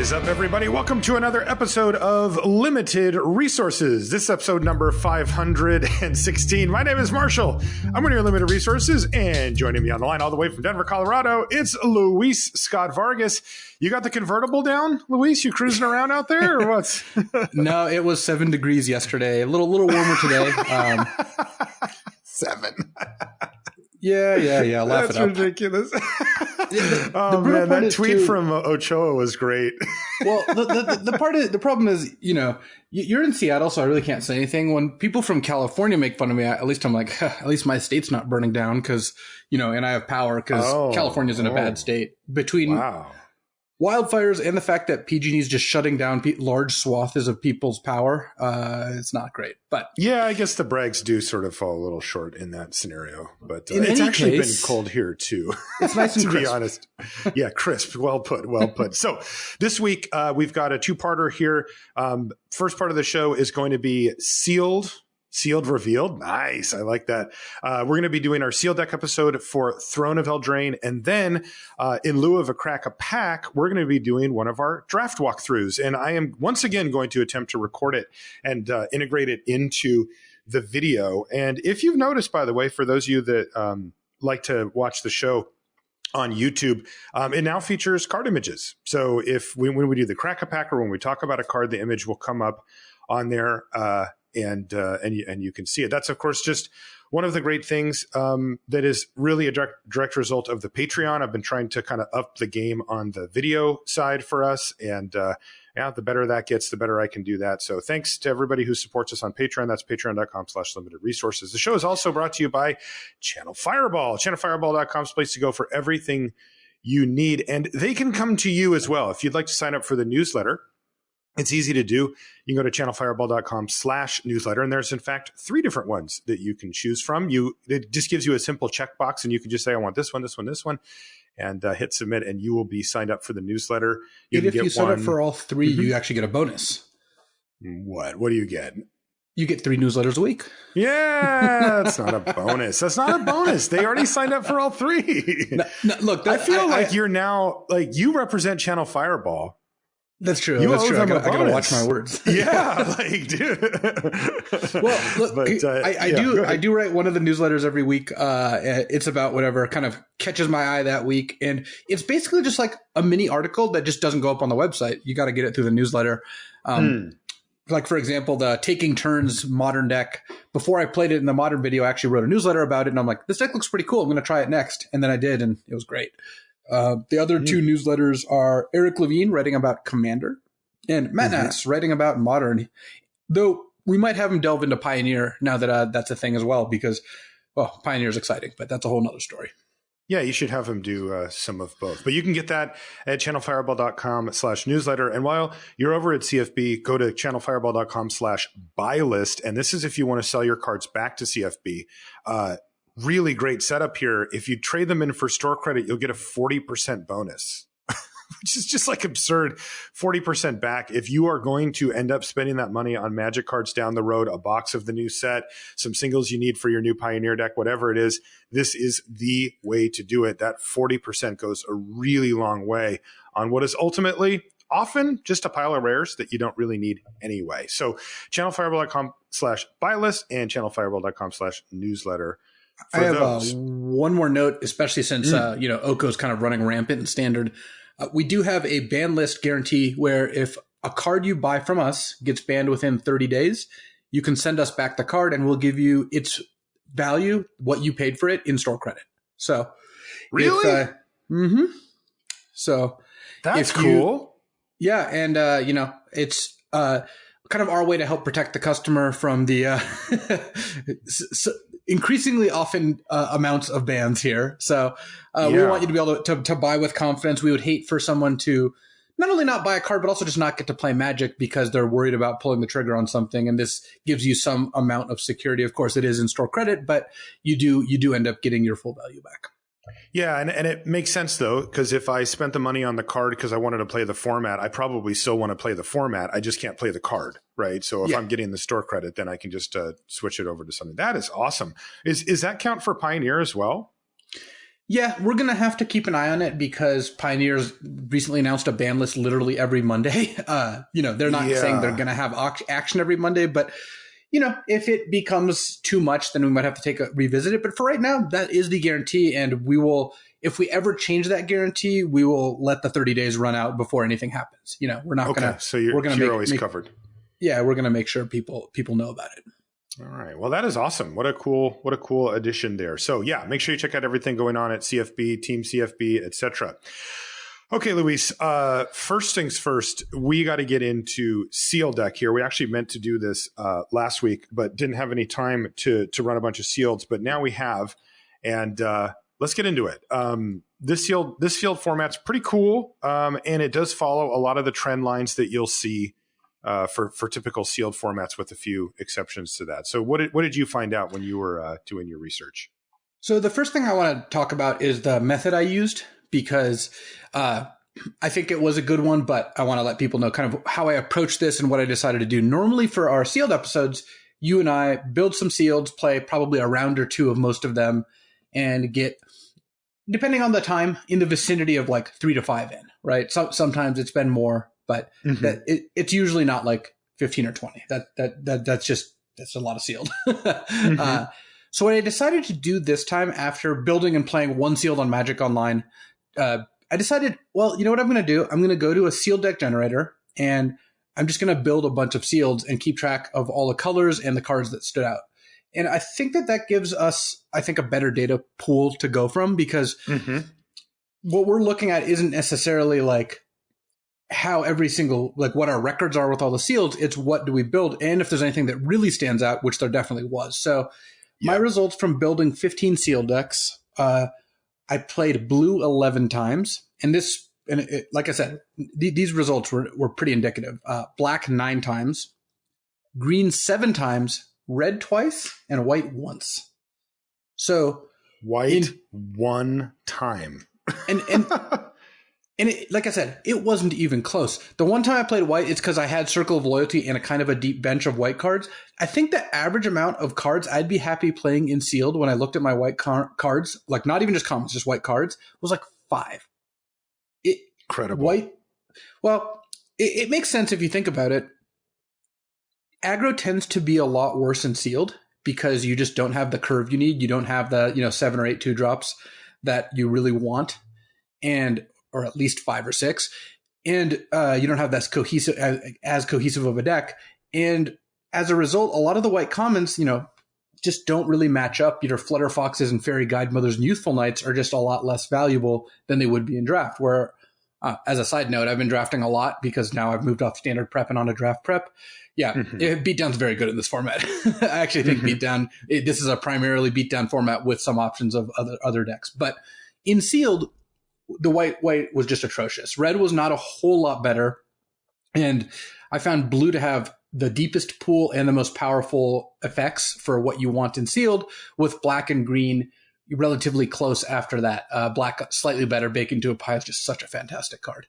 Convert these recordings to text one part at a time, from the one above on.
is up, everybody? Welcome to another episode of Limited Resources. This is episode number 516. My name is Marshall. I'm one of your Limited Resources, and joining me on the line all the way from Denver, Colorado, it's Luis Scott-Vargas. You got the convertible down, Luis? You cruising around out there, or what? No, it was 7 degrees yesterday. A little warmer today. 7. Yeah. Laugh That's it up. ridiculous. The man, that tweet too, from Ochoa was great. Well, the problem is, you're in Seattle, so I really can't say anything. When people from California make fun of me, at least I'm like, at least my state's not burning down because, and I have power because California's in a bad state. Between wildfires and the fact that PG&E is just shutting down large swathes of people's power, it's not great. But yeah, I guess the brags do sort of fall a little short in that scenario. But it's actually been cold here too. It's nice and to crisp. be honest. Yeah, crisp. Well put. So this week we've got a two-parter here. First part of the show is going to be Sealed revealed. Nice. I like that. We're going to be doing our Sealed deck episode for Throne of Eldraine. And then in lieu of a crack a pack, we're going to be doing one of our draft walkthroughs. And I am once again going to attempt to record it and integrate it into the video. And if you've noticed, by the way, for those of you that like to watch the show on YouTube, it now features card images. So when we do the crack a pack or when we talk about a card, the image will come up on there. And you can see it. That's, of course, just one of the great things that is really a direct result of the Patreon. I've been trying to kind of up the game on the video side for us. And the better that gets, the better I can do that. So thanks to everybody who supports us on Patreon. That's patreon.com/limited resources. The show is also brought to you by Channel Fireball. ChannelFireball.com is the place to go for everything you need. And they can come to you as well. If you'd like to sign up for the newsletter, it's easy to do. You can go to channelfireball.com/newsletter, and there's, in fact, 3 different ones that you can choose from. It just gives you a simple checkbox, and you can just say, I want this one, this one, this one, and hit submit, and you will be signed up for the newsletter. If you sign up for all 3, you actually get a bonus. What? What do you get? You get 3 newsletters a week. Yeah, that's not a bonus. That's not a bonus. They already signed up for all 3. No, look, I feel like you're now, like, you represent Channel Fireball. That's true. That's true. I gotta watch my words. Yeah, like, dude. Well, look, but, I do write one of the newsletters every week. It's about whatever kind of catches my eye that week, and it's basically just like a mini article that just doesn't go up on the website. You got to get it through the newsletter. Like, for example, the Taking Turns modern deck. Before I played it in the modern video, I actually wrote a newsletter about it, and I'm like, this deck looks pretty cool. I'm going to try it next, and then I did, and it was great. The other 2 newsletters are Eric Levine writing about Commander and Matt Nass writing about Modern, though we might have him delve into Pioneer now that that's a thing as well, because, Pioneer is exciting, but that's a whole nother story. Yeah, you should have him do some of both. But you can get that at channelfireball.com/newsletter. And while you're over at CFB, go to channelfireball.com/buy list. And this is if you want to sell your cards back to CFB. Really great setup here. If you trade them in for store credit, you'll get a 40% bonus, which is just like absurd. 40% back. If you are going to end up spending that money on Magic cards down the road, a box of the new set, some singles you need for your new Pioneer deck, whatever it is, this is the way to do it. That 40% goes a really long way on what is ultimately often just a pile of rares that you don't really need anyway. So channelfireball.com/buy list and channelfireball.com/newsletter. I have one more note, especially since Oko's kind of running rampant in standard. We do have a ban list guarantee where if a card you buy from us gets banned within 30 days, you can send us back the card and we'll give you its value, what you paid for it, in store credit. So, really, So that's cool. Yeah, and it's kind of our way to help protect the customer from the increasingly often amounts of bans here. So we want you to be able to buy with confidence. We would hate for someone to not only not buy a card, but also just not get to play Magic because they're worried about pulling the trigger on something. And this gives you some amount of security. Of course, it is in store credit, but you do end up getting your full value back. Yeah, and it makes sense, though, because if I spent the money on the card because I wanted to play the format, I probably still want to play the format. I just can't play the card, right? So if I'm getting the store credit, then I can just switch it over to something. That is awesome. Is that count for Pioneer as well? Yeah, we're going to have to keep an eye on it because Pioneer's recently announced a ban list literally every Monday. They're not saying they're going to have action every Monday, but if it becomes too much, then we might have to revisit it. But for right now, that is the guarantee. And we will, if we ever change that guarantee, we will let the 30 days run out before anything happens. We're not going to. So you're always covered. Yeah, we're going to make sure people know about it. All right. Well, that is awesome. What a cool addition there. So yeah, make sure you check out everything going on at CFB, Team CFB, etc. Okay, Luis, first things first, we got to get into Sealed deck here. We actually meant to do this last week, but didn't have any time to run a bunch of Sealeds, but now we have, and let's get into it. This Sealed format's pretty cool, and it does follow a lot of the trend lines that you'll see for typical Sealed formats, with a few exceptions to that. So what did you find out when you were doing your research? So the first thing I want to talk about is the method I used, because I think it was a good one, but I want to let people know kind of how I approached this and what I decided to do. Normally for our Sealed episodes, you and I build some Sealeds, play probably a round or two of most of them, and get, depending on the time, in the vicinity of like 3 to 5 in, right? Sometimes it's been more, but it's usually not like 15 or 20. That's a lot of Sealed. So what I decided to do this time, after building and playing one Sealed on Magic Online, I decided, well, you know what I'm going to do? I'm going to go to a Sealed deck generator, and I'm just going to build a bunch of Sealeds and keep track of all the colors and the cards that stood out. And I think that gives us, a better data pool to go from, because what we're looking at isn't necessarily like how every single, like what our records are with all the Sealeds. It's what do we build, and if there's anything that really stands out, which there definitely was. So my results from building 15 Sealed decks, I played blue 11 times, and like I said, these results were pretty indicative. Black 9 times, green 7 times, red twice, and white once. So white 1 time. And like I said, it wasn't even close. The one time I played white, it's because I had Circle of Loyalty and a kind of a deep bench of white cards. I think the average amount of cards I'd be happy playing in Sealed when I looked at my white cards, like not even just commons, just white cards, was like 5. Incredible. White. Well, it makes sense if you think about it. Aggro tends to be a lot worse in Sealed because you just don't have the curve you need. You don't have the 7 or 8 2-drops that you really want, or at least 5 or 6, and you don't have that as cohesive of a deck. And as a result, a lot of the white commons, just don't really match up. Your Flutter Foxes and Fairy Guide Mothers and Youthful Knights are just a lot less valuable than they would be in draft. Where, as a side note, I've been drafting a lot because now I've moved off standard prep and onto draft prep. Yeah, Beatdown's very good in this format. I actually think Beatdown, this is a primarily Beatdown format with some options of other decks. But in Sealed, the white was just atrocious. Red was not a whole lot better. And I found blue to have the deepest pool and the most powerful effects for what you want in Sealed, with black and green relatively close after that. Black slightly better. Bake into a Pie is just such a fantastic card.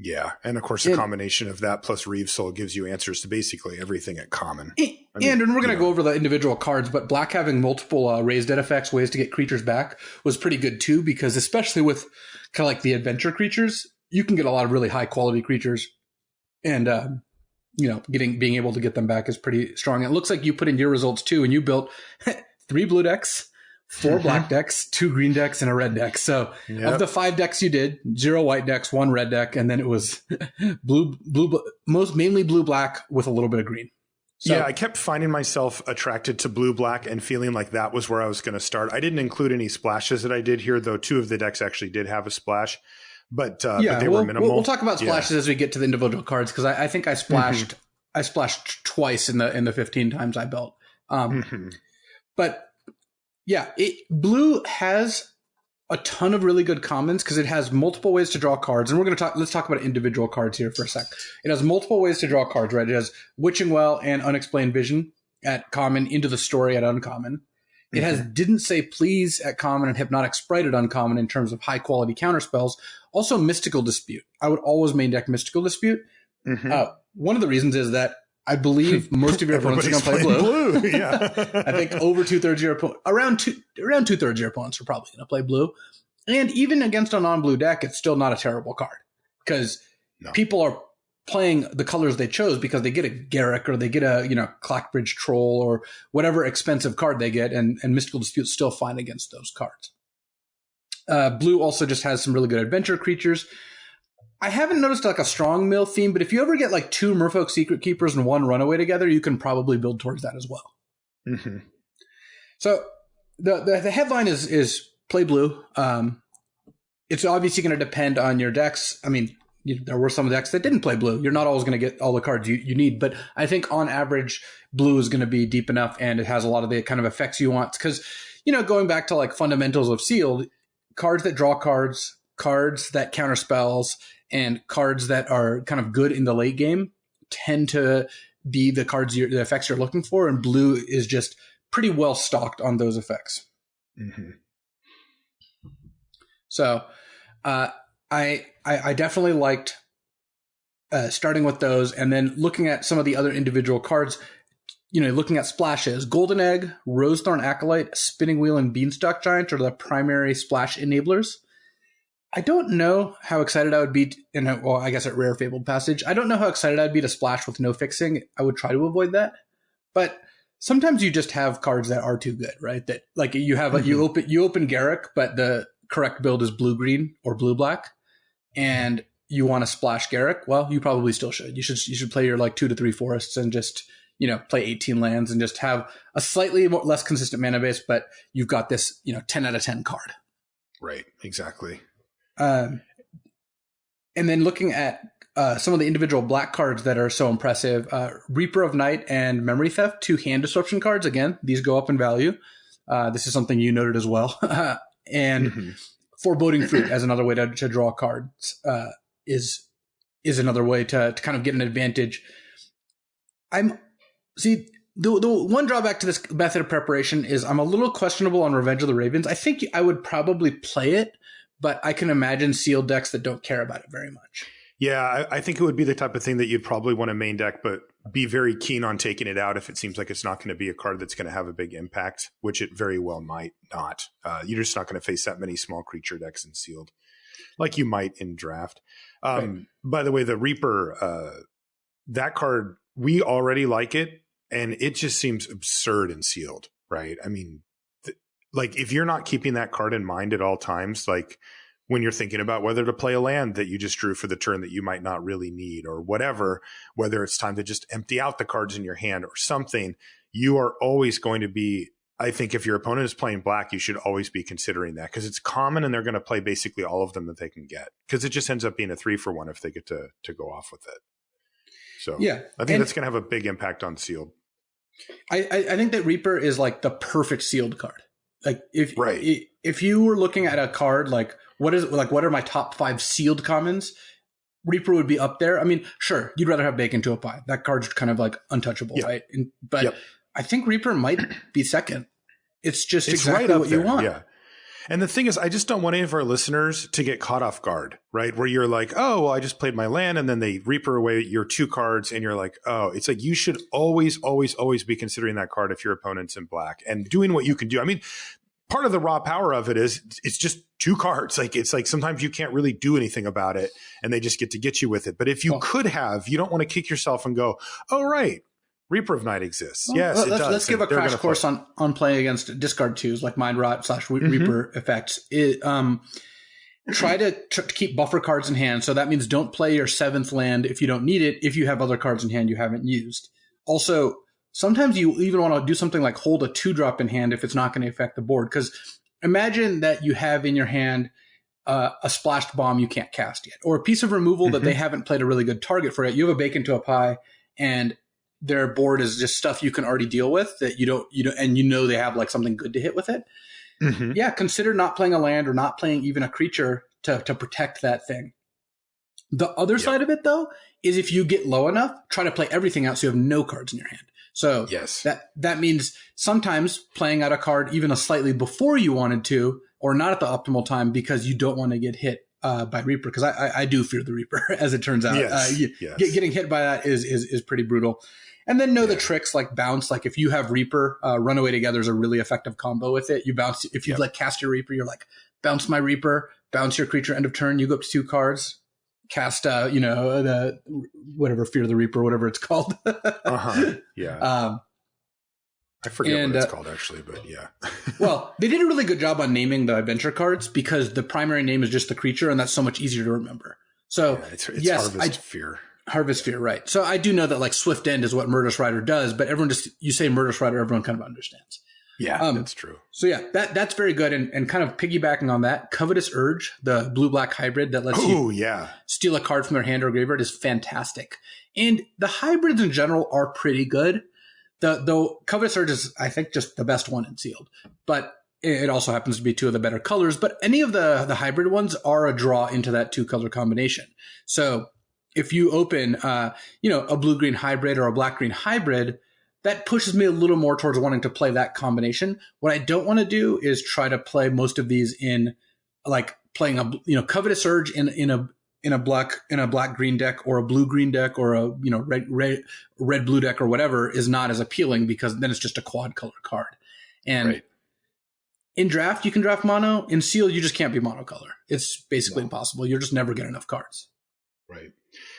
Yeah. And of course, the combination of that plus Reeve's Soul gives you answers to basically everything at common. And we're going to go over the individual cards, but black having multiple raised dead effects, ways to get creatures back, was pretty good too, because especially with kind of like the adventure creatures, you can get a lot of really high quality creatures, and being able to get them back is pretty strong. And it looks like you put in your results too, and you built 3 blue decks, 4 black decks, 2 green decks, and a red deck. So of the 5 decks you did, 0 white decks, 1 red deck, and then it was mainly blue black with a little bit of green. So, yeah, I kept finding myself attracted to blue black and feeling like that was where I was going to start. I didn't include any splashes that I did here, though 2 of the decks actually did have a splash, but they were minimal. We'll talk about splashes as we get to the individual cards, because I think I splashed I splashed twice in the 15 times I built. But yeah, blue has a ton of really good commons because it has multiple ways to draw cards. And let's talk about individual cards here for a sec. It has multiple ways to draw cards, right? It has Witching Well and Unexplained Vision at common, Into the Story at uncommon. It has Didn't Say Please at common and Hypnotic Sprite at uncommon in terms of high quality counterspells. Also Mystical Dispute. I would always main deck Mystical Dispute. One of the reasons is that I believe most of your opponents are going to play blue. Yeah. I think over 2/3 of your opponents, around 2/3 of your opponents are probably going to play blue. And even against a non-blue deck, it's still not a terrible card because people are playing the colors they chose because they get a Garruk or they get a Clackbridge Troll or whatever expensive card they get, and Mystical Dispute's still fine against those cards. Blue also just has some really good adventure creatures. I haven't noticed like a strong mill theme, but if you ever get like 2 Merfolk Secret Keepers and 1 Runaway together, you can probably build towards that as well. Mm-hmm. So the headline is play blue. It's obviously going to depend on your decks. I mean, there were some decks that didn't play blue. You're not always going to get all the cards you need, but I think on average, blue is going to be deep enough and it has a lot of the kind of effects you want. Because, going back to like fundamentals of Sealed, cards that draw cards, cards that counter spells, and cards that are kind of good in the late game tend to be the cards, the effects you're looking for, and blue is just pretty well stocked on those effects. Mm-hmm. So I definitely liked starting with those and then looking at some of the other individual cards, looking at splashes. Golden Egg, Rosethorn Acolyte, Spinning Wheel, and Beanstalk Giant are the primary splash enablers. I don't know how excited I would be I guess at Rare Fabled Passage. I don't know how excited I'd be to splash with no fixing. I would try to avoid that. But sometimes you just have cards that are too good, right? That like you have you open Garruk, but the correct build is blue-green or blue-black, and you want to splash Garruk. Well, you probably still should. You should play your like 2 to 3 forests and just play 18 lands and just have a slightly less consistent mana base, but you've got this 10 out of 10 card. Right. Exactly. And then looking at some of the individual black cards that are so impressive, Reaper of Night and Memory Theft, 2 hand disruption cards. Again, these go up in value. This is something you noted as well. And Foreboding Fruit as another way to draw cards is another way to kind of get an advantage. The one drawback to this method of preparation is I'm a little questionable on Revenge of the Ravens. I think I would probably play it, but I can imagine sealed decks that don't care about it very much. Yeah, I think it would be the type of thing that you'd probably want to main deck, but be very keen on taking it out if it seems like it's not going to be a card that's going to have a big impact, which it very well might not. You're just not going to face that many small creature decks in sealed, like you might in draft. Right. By the way, the Reaper, that card, we already like it, and it just seems absurd in sealed, right? I mean, like if you're not keeping that card in mind at all times, like when you're thinking about whether to play a land that you just drew for the turn that you might not really need or whatever, whether it's time to just empty out the cards in your hand or something, you are always going to be, I think if your opponent is playing black, you should always be considering that because it's common and they're going to play basically all of them that they can get because it just ends up being a 3-for-1 if they get to go off with it. So yeah, I think that's going to have a big impact on sealed. I think that Reaper is like the perfect sealed card. Like if you were looking at a card like what are my top 5 sealed commons, Reaper would be up there. I mean, sure, you'd rather have Bacon to a Pie. That card's kind of like untouchable, right? But I think Reaper might be second. It's exactly right what you want. Yeah. And the thing is, I just don't want any of our listeners to get caught off guard, right? Where you're like, oh, well, I just played my land and then they Reaper away your 2 cards and you're like, oh, it's like you should always, always, always be considering that card if your opponent's in black and doing what you can do. I mean, part of the raw power of it is it's just 2 cards. Like it's like sometimes you can't really do anything about it and they just get you with it. But if you could have, you don't want to kick yourself and go, oh, right. Reaper of Night exists. Well, yes, it does. Let's give a crash course on playing against discard 2s like Mind Rot / Reaper effects. Try to keep buffer cards in hand. So that means don't play your 7th land if you don't need it, if you have other cards in hand you haven't used. Also, sometimes you even want to do something like hold a 2-drop in hand if it's not going to affect the board. Because imagine that you have in your hand a splashed bomb you can't cast yet, or a piece of removal that they haven't played a really good target for it. You have a Bacon to a Pie, and their board is just stuff you can already deal with that you don't, and they have like something good to hit with it. Mm-hmm. Yeah, consider not playing a land or not playing even a creature to protect that thing. The other side of it, though, is if you get low enough, try to play everything out so you have no cards in your hand. So that means sometimes playing out a card even a slightly before you wanted to, or not at the optimal time because you don't want to get hit by Reaper, because I do fear the Reaper, as it turns out. Getting hit by that is pretty brutal. And then know the tricks like bounce. Like if you have Reaper, Runaway Together is a really effective combo with it. You bounce if you like cast your Reaper, you're like bounce my Reaper, bounce your creature end of turn, you go up to 2 cards, cast, the whatever, Fear of the Reaper, whatever it's called. Yeah. I forget what it's called, actually, but yeah. Well, they did a really good job on naming the adventure cards because the primary name is just the creature, and that's so much easier to remember. So, yeah, it's yes, Fear. Harvest Fear, right. So I do know that like Swift End is what Murderous Rider does, but you say Murderous Rider, everyone kind of understands. Yeah, that's true. So yeah, that's very good. And kind of piggybacking on that, Covetous Urge, the blue-black hybrid that lets you steal a card from their hand or graveyard is fantastic. And the hybrids in general are pretty good. Though Covetous Urge is, I think, just the best one in Sealed. But it also happens to be 2 of the better colors. But any of the hybrid ones are a draw into that 2-color combination. So if you open, a blue-green hybrid or a black-green hybrid, that pushes me a little more towards wanting to play that combination. What I don't want to do is try to play most of these in, like, playing a Covetous Urge in a black green deck or a blue green deck or a red blue deck or whatever is not as appealing because then it's just a quad color card. And in draft you can draft mono. In Sealed you just can't be monocolor. It's basically impossible. You'll just never get enough cards. Right.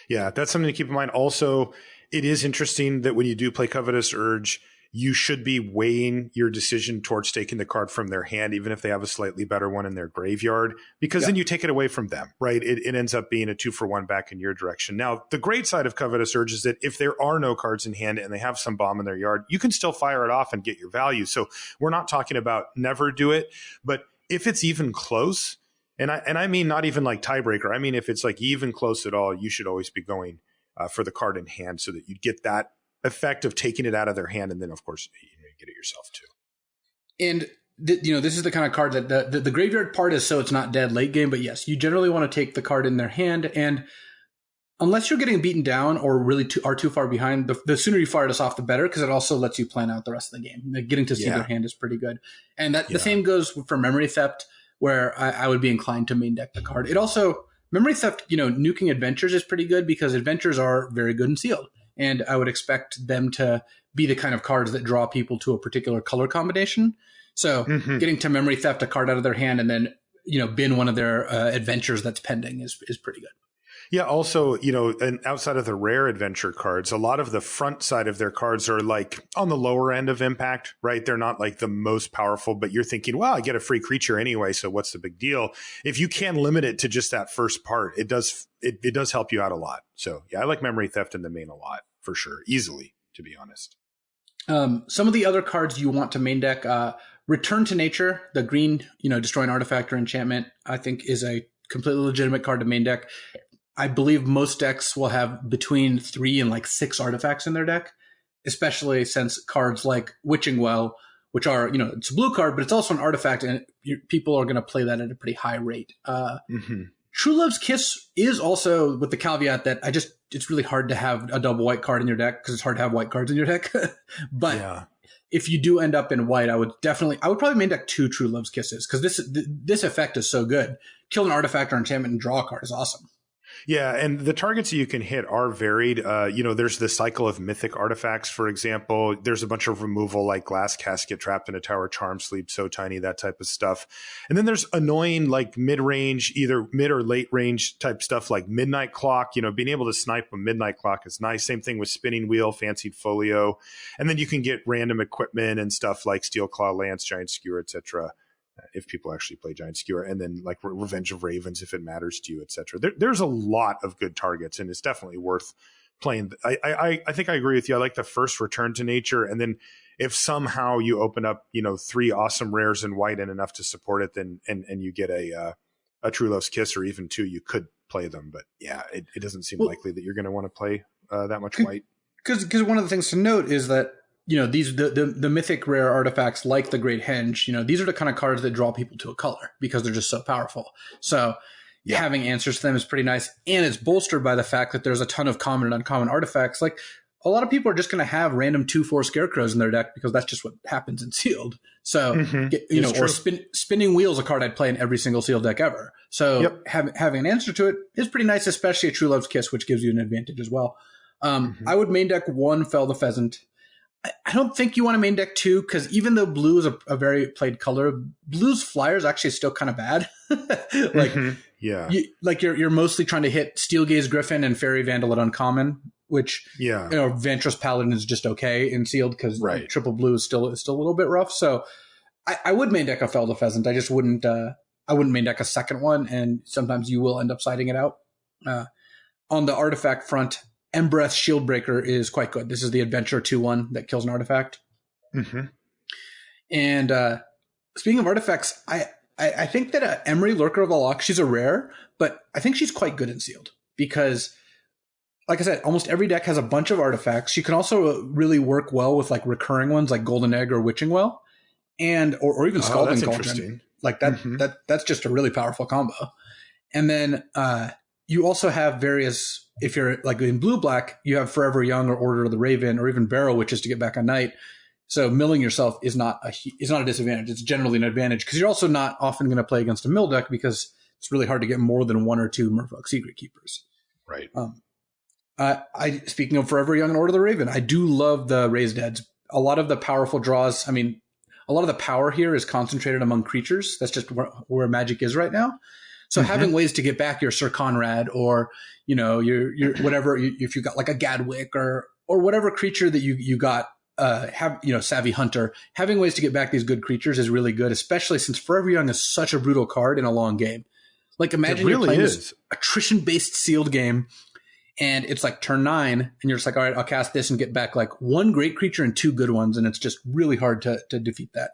Yeah, that's something to keep in mind. Also, it is interesting that when you do play Covetous Urge, you should be weighing your decision towards taking the card from their hand, even if they have a slightly better one in their graveyard, because then you take it away from them, right? It ends up being a 2-for-1 back in your direction. Now, the great side of Covetous Urge is that if there are no cards in hand and they have some bomb in their yard, you can still fire it off and get your value. So we're not talking about never do it, but if it's even close, and I mean not even like tiebreaker, I mean if it's like even close at all, you should always be going for the card in hand so that you get that effect of taking it out of their hand, and then of course you get it yourself too. And this is the kind of card that the graveyard part is so it's not dead late game, but yes, you generally want to take the card in their hand, and unless you're getting beaten down or really are too far behind, the sooner you fire this off the better, because it also lets you plan out the rest of the game. Getting to see their hand is pretty good, and the same goes for Memory Theft, where I would be inclined to main deck the card. It also Memory Theft, nuking Adventures is pretty good because Adventures are very good in Sealed. And I would expect them to be the kind of cards that draw people to a particular color combination. So getting to Memory Theft a card out of their hand and then, bin one of their adventures that's pending is pretty good. Yeah. Also, and outside of the rare adventure cards, a lot of the front side of their cards are like on the lower end of impact, right? They're not like the most powerful, but you're thinking, well, I get a free creature anyway, so what's the big deal? If you can limit it to just that first part, it does help you out a lot. So yeah, I like Memory Theft in the main a lot for sure. Easily, to be honest. Some of the other cards you want to main deck, Return to Nature, the green, destroy an artifact or enchantment, I think is a completely legitimate card to main deck. I believe most decks will have between 3 and 6 artifacts in their deck, especially since cards like Witching Well, which are, it's a blue card, but it's also an artifact, and people are going to play that at a pretty high rate. True Love's Kiss is also with the caveat that it's really hard to have a double white card in your deck because it's hard to have white cards in your deck. But if you do end up in white, I would probably main deck 2 True Love's Kisses because this effect is so good. Kill an artifact or enchantment and draw a card is awesome. Yeah, and the targets you can hit are varied. There's the cycle of mythic artifacts, for example. There's a bunch of removal like Glass Casket, Trapped in a Tower, Charm Sleep, So Tiny, that type of stuff. And then there's annoying like mid-range, either mid or late range type stuff like Midnight Clock. Being able to snipe a Midnight Clock is nice. Same thing with Spinning Wheel, Fancied Folio. And then you can get random equipment and stuff like Steel Claw Lance, Giant Skewer, etc. If people actually play Giant Skewer, and then like Revenge of Ravens if it matters to you, etc. There's a lot of good targets, and it's definitely worth playing. I think I agree with you. I like the first Return to Nature, and then if somehow you open up 3 awesome rares in white and enough to support it, then and you get a True Love's Kiss or even 2, you could play them. But yeah, it doesn't seem likely that you're going to want to play that much white. Because one of the things to note is that these the mythic rare artifacts like the Great Henge, these are the kind of cards that draw people to a color because they're just so powerful. So having answers to them is pretty nice. And it's bolstered by the fact that there's a ton of common and uncommon artifacts. Like a lot of people are just going to have random 2/4 scarecrows in their deck because that's just what happens in Sealed. So, Spinning Wheel is a card I'd play in every single Sealed deck ever. So having an answer to it is pretty nice, especially a True Love's Kiss, which gives you an advantage as well. I would main deck 1 Fell the Pheasant. I don't think you want to main deck 2 because even though blue is a very played color, blue's flyers actually still kind of bad. Like, you're mostly trying to hit Steel Gaze Griffin and Fairy Vandal at uncommon, which Ventress Paladin is just okay in sealed because triple blue is still a little bit rough. So I would main deck a Felda Pheasant. I just wouldn't. I wouldn't main deck a second one, and sometimes you will end up siding it out. On the artifact front, Embereth Shieldbreaker is quite good. This is the Adventure 2/1 that kills an artifact. Mm-hmm. And speaking of artifacts, I think that Emery, Lurker of the Loch, she's a rare, but I think she's quite good in sealed because, like I said, almost every deck has a bunch of artifacts. She can also really work well with like recurring ones like Golden Egg or Witching Well, and or even Scalding Cauldron. Like that that's just a really powerful combo. And then you also have various, if you're like in blue-black, you have Forever Young or Order of the Raven or even Barrow Witches to get back on night. So milling yourself is not a disadvantage. It's generally an advantage because you're also not often going to play against a mill deck because it's really hard to get more than 1 or 2 Merfolk Secret Keepers. Right. Speaking of Forever Young and Order of the Raven, I do love the Raised Heads. A lot of the powerful draws, a lot of the power here is concentrated among creatures. That's just where Magic is right now. So having ways to get back your Sir Conrad or, your whatever, if you got like a Gadwick or whatever creature that you got, Savvy Hunter, having ways to get back these good creatures is really good, especially since Forever Young is such a brutal card in a long game. Like imagine you're playing this attrition-based sealed game and it's like turn 9 and you're just like, all right, I'll cast this and get back like 1 great creature and 2 good ones. And it's just really hard to defeat that.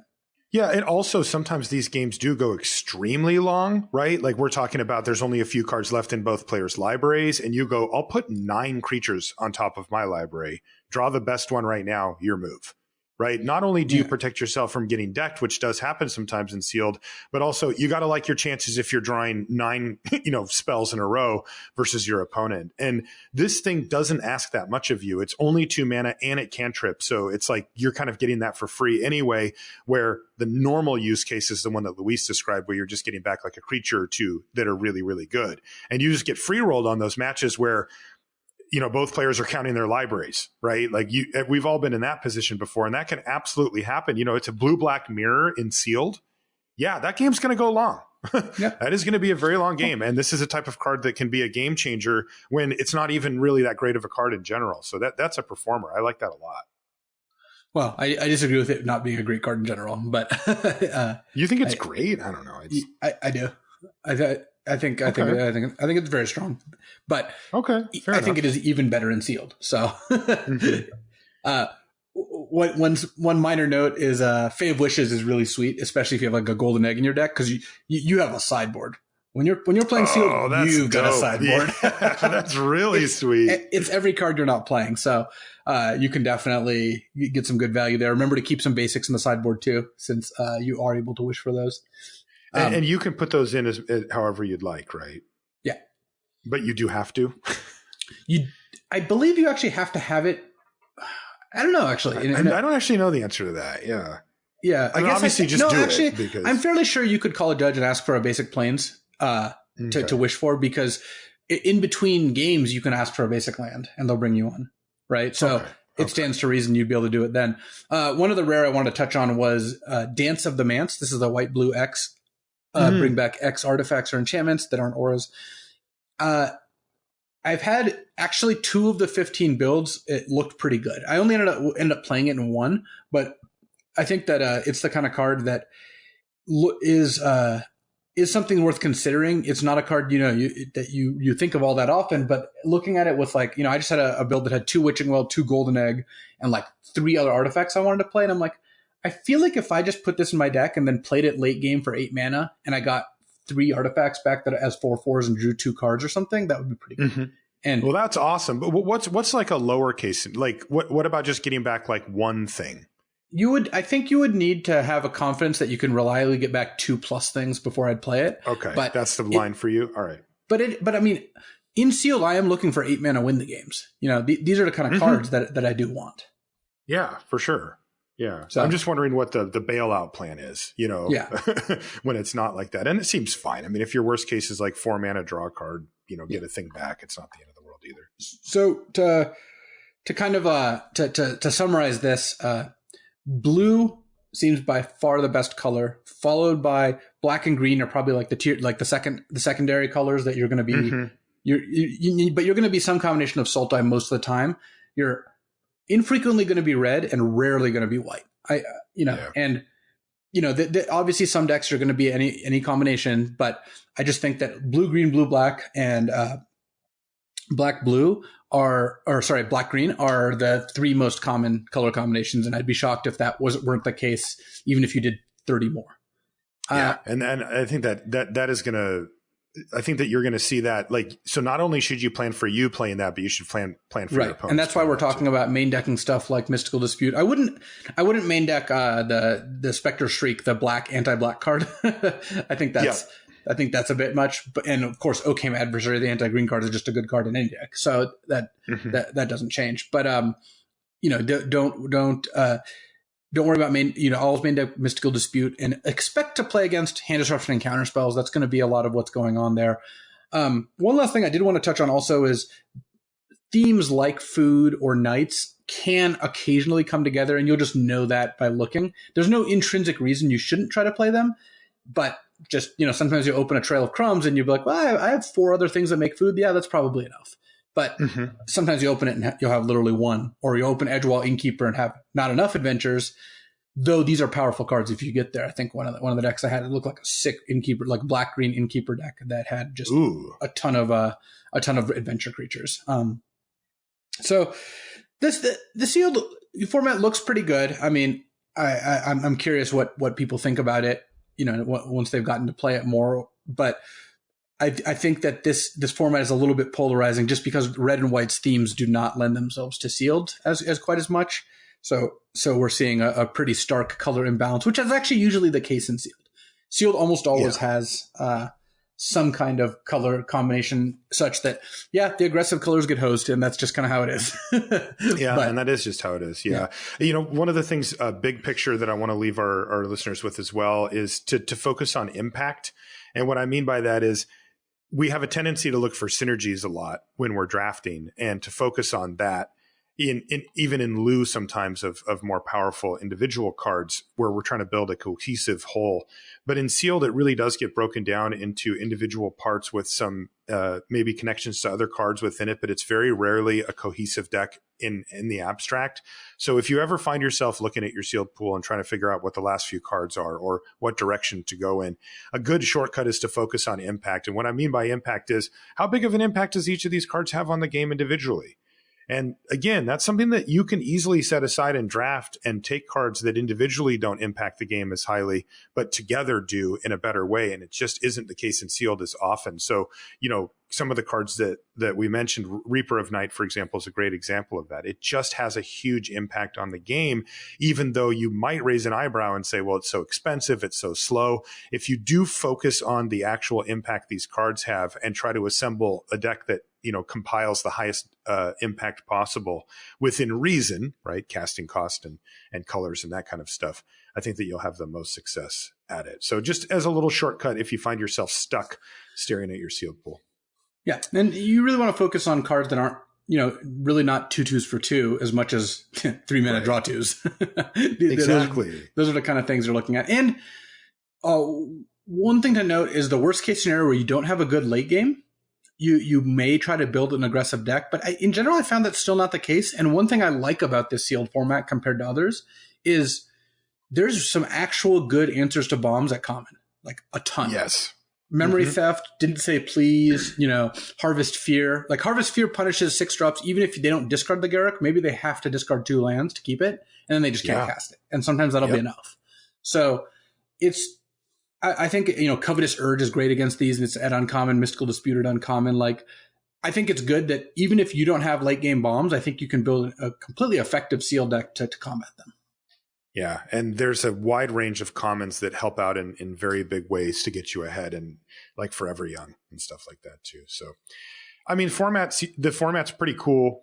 Yeah, and also sometimes these games do go extremely long, right? Like we're talking about there's only a few cards left in both players' libraries, and you go, I'll put 9 creatures on top of my library. Draw the best one right now, your move, right? Not only do you protect yourself from getting decked, which does happen sometimes in sealed, but also you got to like your chances if you're drawing 9, spells in a row versus your opponent. And this thing doesn't ask that much of you. It's only 2 mana and it cantrip. So it's like you're kind of getting that for free anyway, where the normal use case is the one that Luis described, where you're just getting back like a creature or 2 that are really, really good. And you just get free rolled on those matches where both players are counting their libraries, right? Like we've all been in that position before, and that can absolutely happen. It's a blue-black mirror in sealed. Yeah, that game's going to go long. That is going to be a very long game. And this is a type of card that can be a game changer when it's not even really that great of a card in general. So that's a performer. I like that a lot. Well, I disagree with it not being a great card in general, but you think it's great? I don't know. I do. I think it's very strong, but I think it is even better in sealed. So, one minor note is Fae of Wishes is really sweet, especially if you have like a Golden Egg in your deck because you have a sideboard. When you're playing sealed, you've got a sideboard. Yeah, that's really sweet. It's every card you're not playing, so you can definitely get some good value there. Remember to keep some basics in the sideboard too, since you are able to wish for those. And you can put those in as however you'd like, right? Yeah. But you do have to? I believe you actually have to have it. I don't know, actually. I don't actually know the answer to that. Yeah. Yeah. I guess obviously do it. Because I'm fairly sure you could call a judge and ask for a basic plains to wish for, because in between games, you can ask for a basic land and they'll bring you one, right? So it stands to reason you'd be able to do it then. One of the rare I wanted to touch on was Dance of the Manse. This is the white-blue X. Bring back X artifacts or enchantments that aren't auras. I've had actually 2 of the 15 builds. It looked pretty good. I only ended up playing it in 1, but I think that it's the kind of card that is something worth considering. It's not a card that you think of all that often, but looking at it with I just had a build that had 2 Witching Well, 2 Golden Egg, and 3 other artifacts I wanted to play, and I'm like, I feel like if I just put this in my deck and then played it late game for 8 mana and I got 3 artifacts back that as 4/4s and drew 2 cards or something, that would be pretty good. Mm-hmm. And well, that's awesome. But what's like a lowercase? Like what about just getting back one thing? I think you would need to have a confidence that you can reliably get back 2+ things before I'd play it. Okay, but that's the line for you. All right. But I mean, in sealed, I am looking for 8 mana win the games. These are the kind of cards that I do want. Yeah, for sure. Yeah. So I'm just wondering what the bailout plan is, when it's not like that. And it seems fine. I mean, if your worst case is 4 mana, draw a card, get a thing back, it's not the end of the world either. So to kind of to summarize this, blue seems by far the best color, followed by black and green are probably like the secondary colors that you're going to be. Mm-hmm. But you're going to be some combination of Sultai most of the time. You're infrequently going to be red and rarely going to be white. And obviously some decks are going to be any combination, but I just think that blue, green, blue, black, and black, blue black, green are the three most common color combinations. And I'd be shocked if that weren't the case, even if you did 30 more. And I think that is going to, I think that you're going to see that, like, so not only should you plan for you playing that, but you should plan for your opponents. And that's why we're talking about main decking stuff like Mystical Dispute. I wouldn't main deck the Spectre Shriek, the black anti-black card. I think that's a bit much. And of course, Occam Adversary, the anti-green card, is just a good card in any deck, so that doesn't change. But don't worry about always main deck Mystical Dispute and expect to play against hand disruption and counter spells. That's going to be a lot of what's going on there. One last thing I did want to touch on also is themes like food or nights can occasionally come together, and you'll just know that by looking. There's no intrinsic reason you shouldn't try to play them, but just, sometimes you open a trail of crumbs and you'll be like, well, I have 4 other things that make food. Yeah, that's probably enough. But sometimes you open it and you'll have literally 1, or you open Edgewall Innkeeper and have not enough adventures. Though these are powerful cards if you get there. I think one of the decks I had, it looked like a sick Innkeeper, like black green Innkeeper deck that had just a ton of adventure creatures. So the sealed format looks pretty good. I mean, I'm curious what people think about it, once they've gotten to play it more, but I think that this format is a little bit polarizing just because red and white's themes do not lend themselves to sealed as quite as much. So we're seeing a pretty stark color imbalance, which is actually usually the case in sealed. Sealed almost always has some kind of color combination such that, the aggressive colors get hosed, and that's just kind of how it is. And that is just how it is. Yeah. One of the things, big picture that I want to leave our listeners with as well is to focus on impact. And what I mean by that is, we have a tendency to look for synergies a lot when we're drafting, and to focus on that even in lieu sometimes of more powerful individual cards where we're trying to build a cohesive whole. But in sealed, it really does get broken down into individual parts with some maybe connections to other cards within it, but it's very rarely a cohesive deck in the abstract. So if you ever find yourself looking at your sealed pool and trying to figure out what the last few cards are or what direction to go in, a good shortcut is to focus on impact. And what I mean by impact is, how big of an impact does each of these cards have on the game individually? And again, that's something that you can easily set aside and draft and take cards that individually don't impact the game as highly, but together do in a better way. And it just isn't the case in sealed as often. So, some of the cards that we mentioned, Reaper of Night, for example, is a great example of that. It just has a huge impact on the game, even though you might raise an eyebrow and say, well, it's so expensive, it's so slow. If you do focus on the actual impact these cards have and try to assemble a deck that compiles the highest impact possible within reason, right? Casting cost and colors and that kind of stuff, I think that you'll have the most success at it. So just as a little shortcut, if you find yourself stuck staring at your sealed pool. Yeah. And you really want to focus on cards that aren't, really not 2/2s for 2 as much as 3-mana draw 2s. Exactly. Those are the kind of things you're looking at. And one thing to note is the worst case scenario where you don't have a good late game, you may try to build an aggressive deck, but in general, I found that's still not the case. And one thing I like about this sealed format compared to others is there's some actual good answers to bombs at common, like a ton. Yes. Memory Theft, Didn't Say Please, Harvest Fear. Like Harvest Fear punishes 6 drops, even if they don't discard the Garruk. Maybe they have to discard 2 lands to keep it, and then they just can't cast it. And sometimes that'll be enough. So I think, Covetous Urge is great against these, and it's at uncommon, Mystical Dispute at uncommon. Like, I think it's good that even if you don't have late game bombs, I think you can build a completely effective sealed deck to combat them. Yeah, and there's a wide range of commons that help out in very big ways to get you ahead, and like Forever Young and stuff like that too. So, I mean, the format's pretty cool.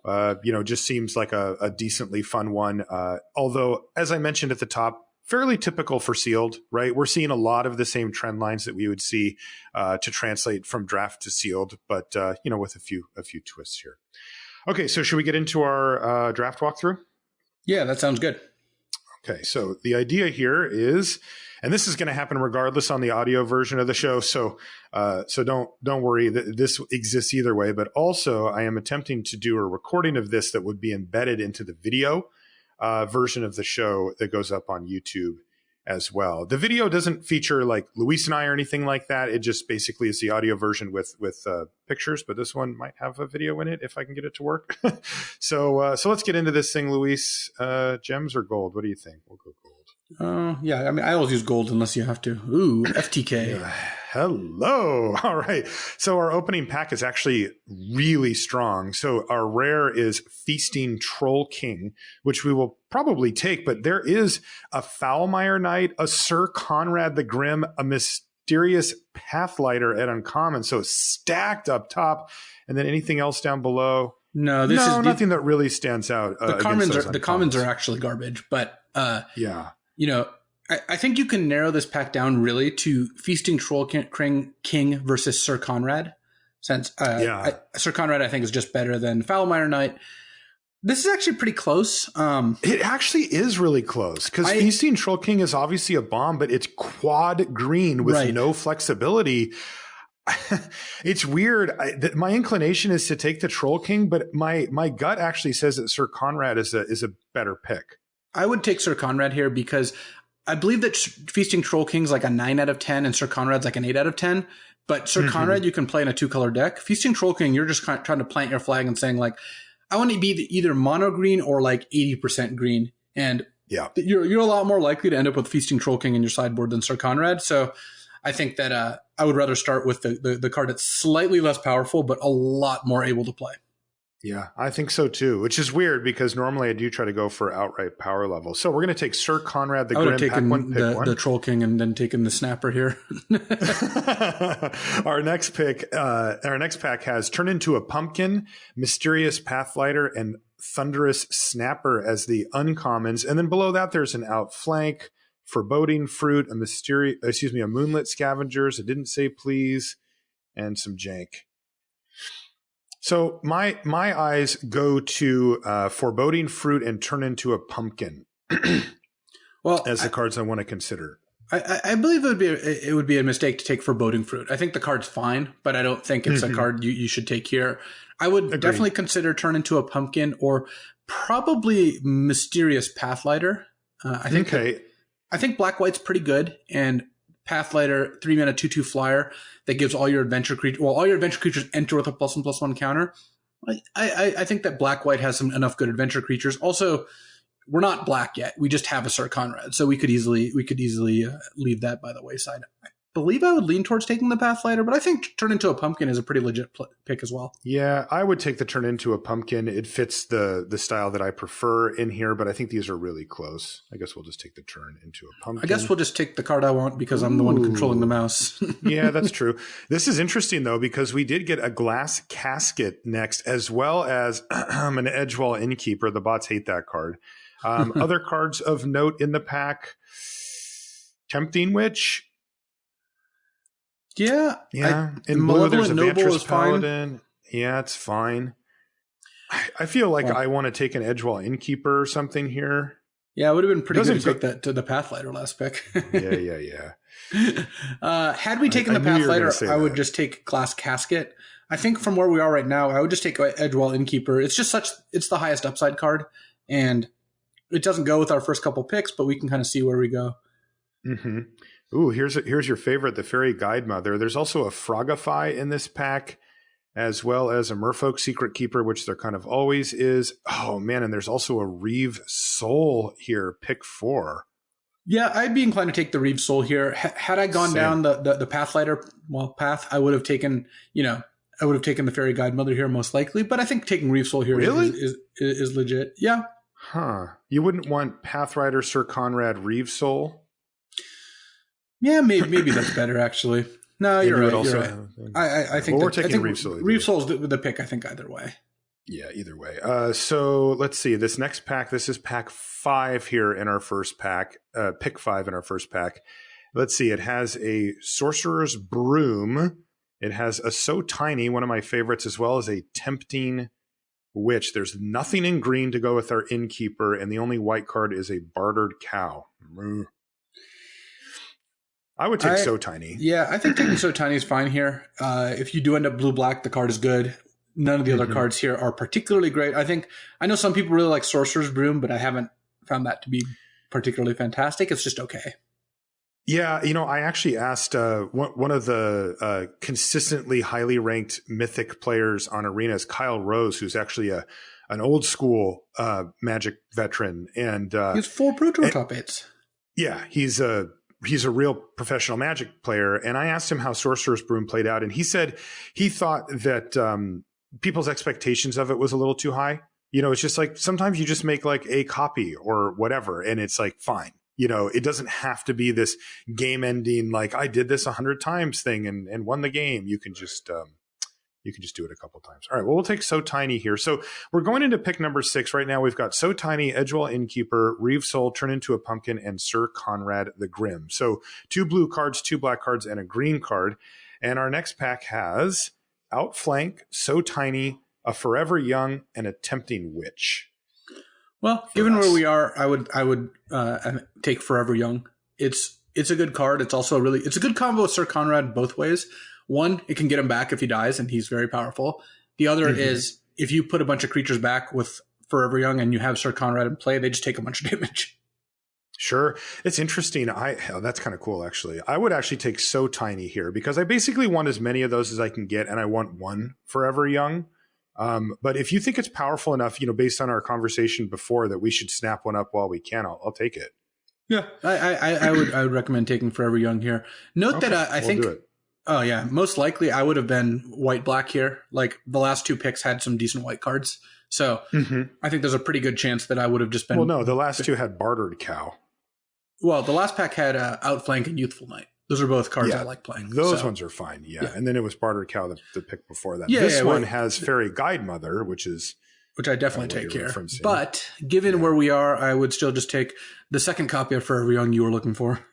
Just seems like a decently fun one. Although, as I mentioned at the top, fairly typical for sealed, right? We're seeing a lot of the same trend lines that we would see to translate from draft to sealed, but with a few twists here. Okay, so should we get into our draft walkthrough? Yeah, that sounds good. Okay, so the idea here is, and this is going to happen regardless on the audio version of the show, so don't worry, this exists either way. But also, I am attempting to do a recording of this that would be embedded into the video version of the show that goes up on YouTube as well. The video doesn't feature like Luis and I or anything like that. It just basically is the audio version with pictures, but this one might have a video in it if I can get it to work. So let's get into this thing, Luis. Gems or gold? What do you think? We'll go gold. Yeah, I mean, I always use gold unless you have to. Ooh, FTK. Hello. All right. So our opening pack is actually really strong. So our rare is Feasting Troll King, which we will probably take, but there is a Foulmire Knight, a Sir Conrad the Grim, a Mysterious Pathlighter at uncommon. So stacked up top, and then anything else down below. No, nothing that really stands out. The commons are actually garbage, but yeah. You know, I think you can narrow this pack down really to Feasting Troll King versus Sir Conrad. Since Sir Conrad, I think, is just better than Foulmire Knight. This is actually pretty close. It actually is really close because Feasting Troll King is obviously a bomb, but it's quad green with no flexibility. It's weird. My inclination is to take the Troll King, but my gut actually says that Sir Conrad is a better pick. I would take Sir Conrad here because I believe that Feasting Troll King's like a 9 out of 10 and Sir Conrad's like an 8 out of 10. But Sir Conrad, you can play in a 2-color deck. Feasting Troll King, you're just trying to plant your flag and saying like, I want to be either mono green or like 80% green. And you're a lot more likely to end up with Feasting Troll King in your sideboard than Sir Conrad. So I think that I would rather start with the card that's slightly less powerful, but a lot more able to play. Yeah, I think so too, which is weird because normally I do try to go for outright power level. So we're going to take Sir Conrad the Grim. I would have taken the Troll King and then taken the Snapper here. Our next pack has Turn Into a Pumpkin, Mysterious Pathlighter, and Thunderous Snapper as the uncommons. And then below that, there's an Outflank, Foreboding Fruit, a Moonlit Scavengers, it didn't say please, and some jank. So my eyes go to Foreboding Fruit and Turn Into a Pumpkin as the cards I want to consider. I believe it would be a mistake to take Foreboding Fruit. I think the card's fine, but I don't think it's a card you should take here. I would definitely consider Turn Into a Pumpkin or probably Mysterious Pathlighter. I think Black-White's pretty good, and Pathlighter, 3-mana 2/2 flyer that gives all your adventure creatures. Well, all your adventure creatures enter with a +1/+1 counter. I think that Black-White has enough good adventure creatures. Also, we're not black yet. We just have a Sir Conrad, so we could easily leave that by the wayside. I believe I would lean towards taking the Pathlighter, but I think Turn Into a Pumpkin is a pretty legit pick as well. Yeah, I would take the Turn Into a Pumpkin. It fits the style that I prefer in here, but I think these are really close. I guess we'll just take the Turn Into a Pumpkin. I guess we'll just take the card I want because I'm the one controlling the mouse. Yeah, that's true. This is interesting, though, because we did get a Glass Casket next, as well as an Edgewall Innkeeper. The bots hate that card. Other cards of note in the pack, Tempting Witch. Yeah. In blue, there's Adventurous Paladin. Yeah, it's fine. I feel like I want to take an Edgewall Innkeeper or something here. Yeah, it would have been pretty good to take that to the Pathlighter last pick. Yeah. Had we taken the Pathlighter, I would just take Glass Casket. I think from where we are right now, I would just take Edgewall Innkeeper. It's the highest upside card, and it doesn't go with our first couple picks, but we can kind of see where we go. Mm-hmm. Ooh, here's your favorite, the Fairy Guide Mother. There's also a Frogify in this pack, as well as a Merfolk Secret Keeper, which there kind of always is. Oh, man, and there's also a Reeve Soul here, pick 4. Yeah, I'd be inclined to take the Reeve Soul here. Had I gone down the Pathlighter path, I would have taken, the Fairy Guide Mother here most likely, but I think taking Reeve Soul here is legit. Yeah. Huh. You wouldn't want Pathrider, Sir Conrad, Reeve Soul? Yeah, maybe that's better, actually. No, you're right. I think we're taking Reeve Soul. Reeve Soul's the pick, I think, either way. Yeah, either way. So let's see. This next pack, this is pack 5 here in our first pack. Pick 5 in our first pack. Let's see. It has a Sorcerer's Broom. It has a So Tiny, one of my favorites, as well as a Tempting Witch. There's nothing in green to go with our Innkeeper, and the only white card is a Bartered Cow. I would take So Tiny. Yeah, I think taking So Tiny is fine here. If you do end up blue-black, the card is good. None of the other cards here are particularly great. I know some people really like Sorcerer's Broom, but I haven't found that to be particularly fantastic. It's just okay. Yeah, I actually asked one of the consistently highly ranked Mythic players on Arena is Kyle Rose, who's actually an old school Magic veteran, and he has 4 Pro Tour top 8s. Yeah, he's a real professional Magic player, and I asked him how Sorcerer's Broom played out, and he said he thought that people's expectations of it was a little too high. It's just like sometimes you just make like a copy or whatever, and it's like fine. It doesn't have to be this game ending, like I did this 100 times thing and won the game. You can just do it a couple times. All right. Well, we'll take So Tiny here. So we're going into pick number 6 right now. We've got So Tiny, Edgewall Innkeeper, Reeve Soul, Turn into a Pumpkin, and Sir Conrad the Grim. So 2 blue cards, 2 black cards, and a green card. And our next pack has Outflank, So Tiny, a Forever Young, and a Tempting Witch. Well, given where we are, I would take Forever Young. It's a good card. It's also it's a good combo with Sir Conrad both ways. One, it can get him back if he dies, and he's very powerful. The other is if you put a bunch of creatures back with Forever Young and you have Sir Conrad in play, they just take a bunch of damage. Sure. It's interesting. That's kind of cool, actually. I would actually take So Tiny here because I basically want as many of those as I can get, and I want one Forever Young. But if you think it's powerful enough, based on our conversation before, that we should snap one up while we can, I'll take it. Yeah, I would recommend taking Forever Young here. Note that I think. Do it. Oh yeah, most likely I would have been white-black here. Like the last 2 picks had some decent white cards, so I think there's a pretty good chance that I would have just been. Well, no, the last 2 had Bartered Cow. Well, the last pack had Outflank and Youthful Knight. Those are both cards I like playing. Those ones are fine, yeah. And then it was Bartered Cow, the pick before that. This one has Fairy Guidemother, which I definitely take here. But given where we are, I would still just take the second copy of Forever Young you were looking for.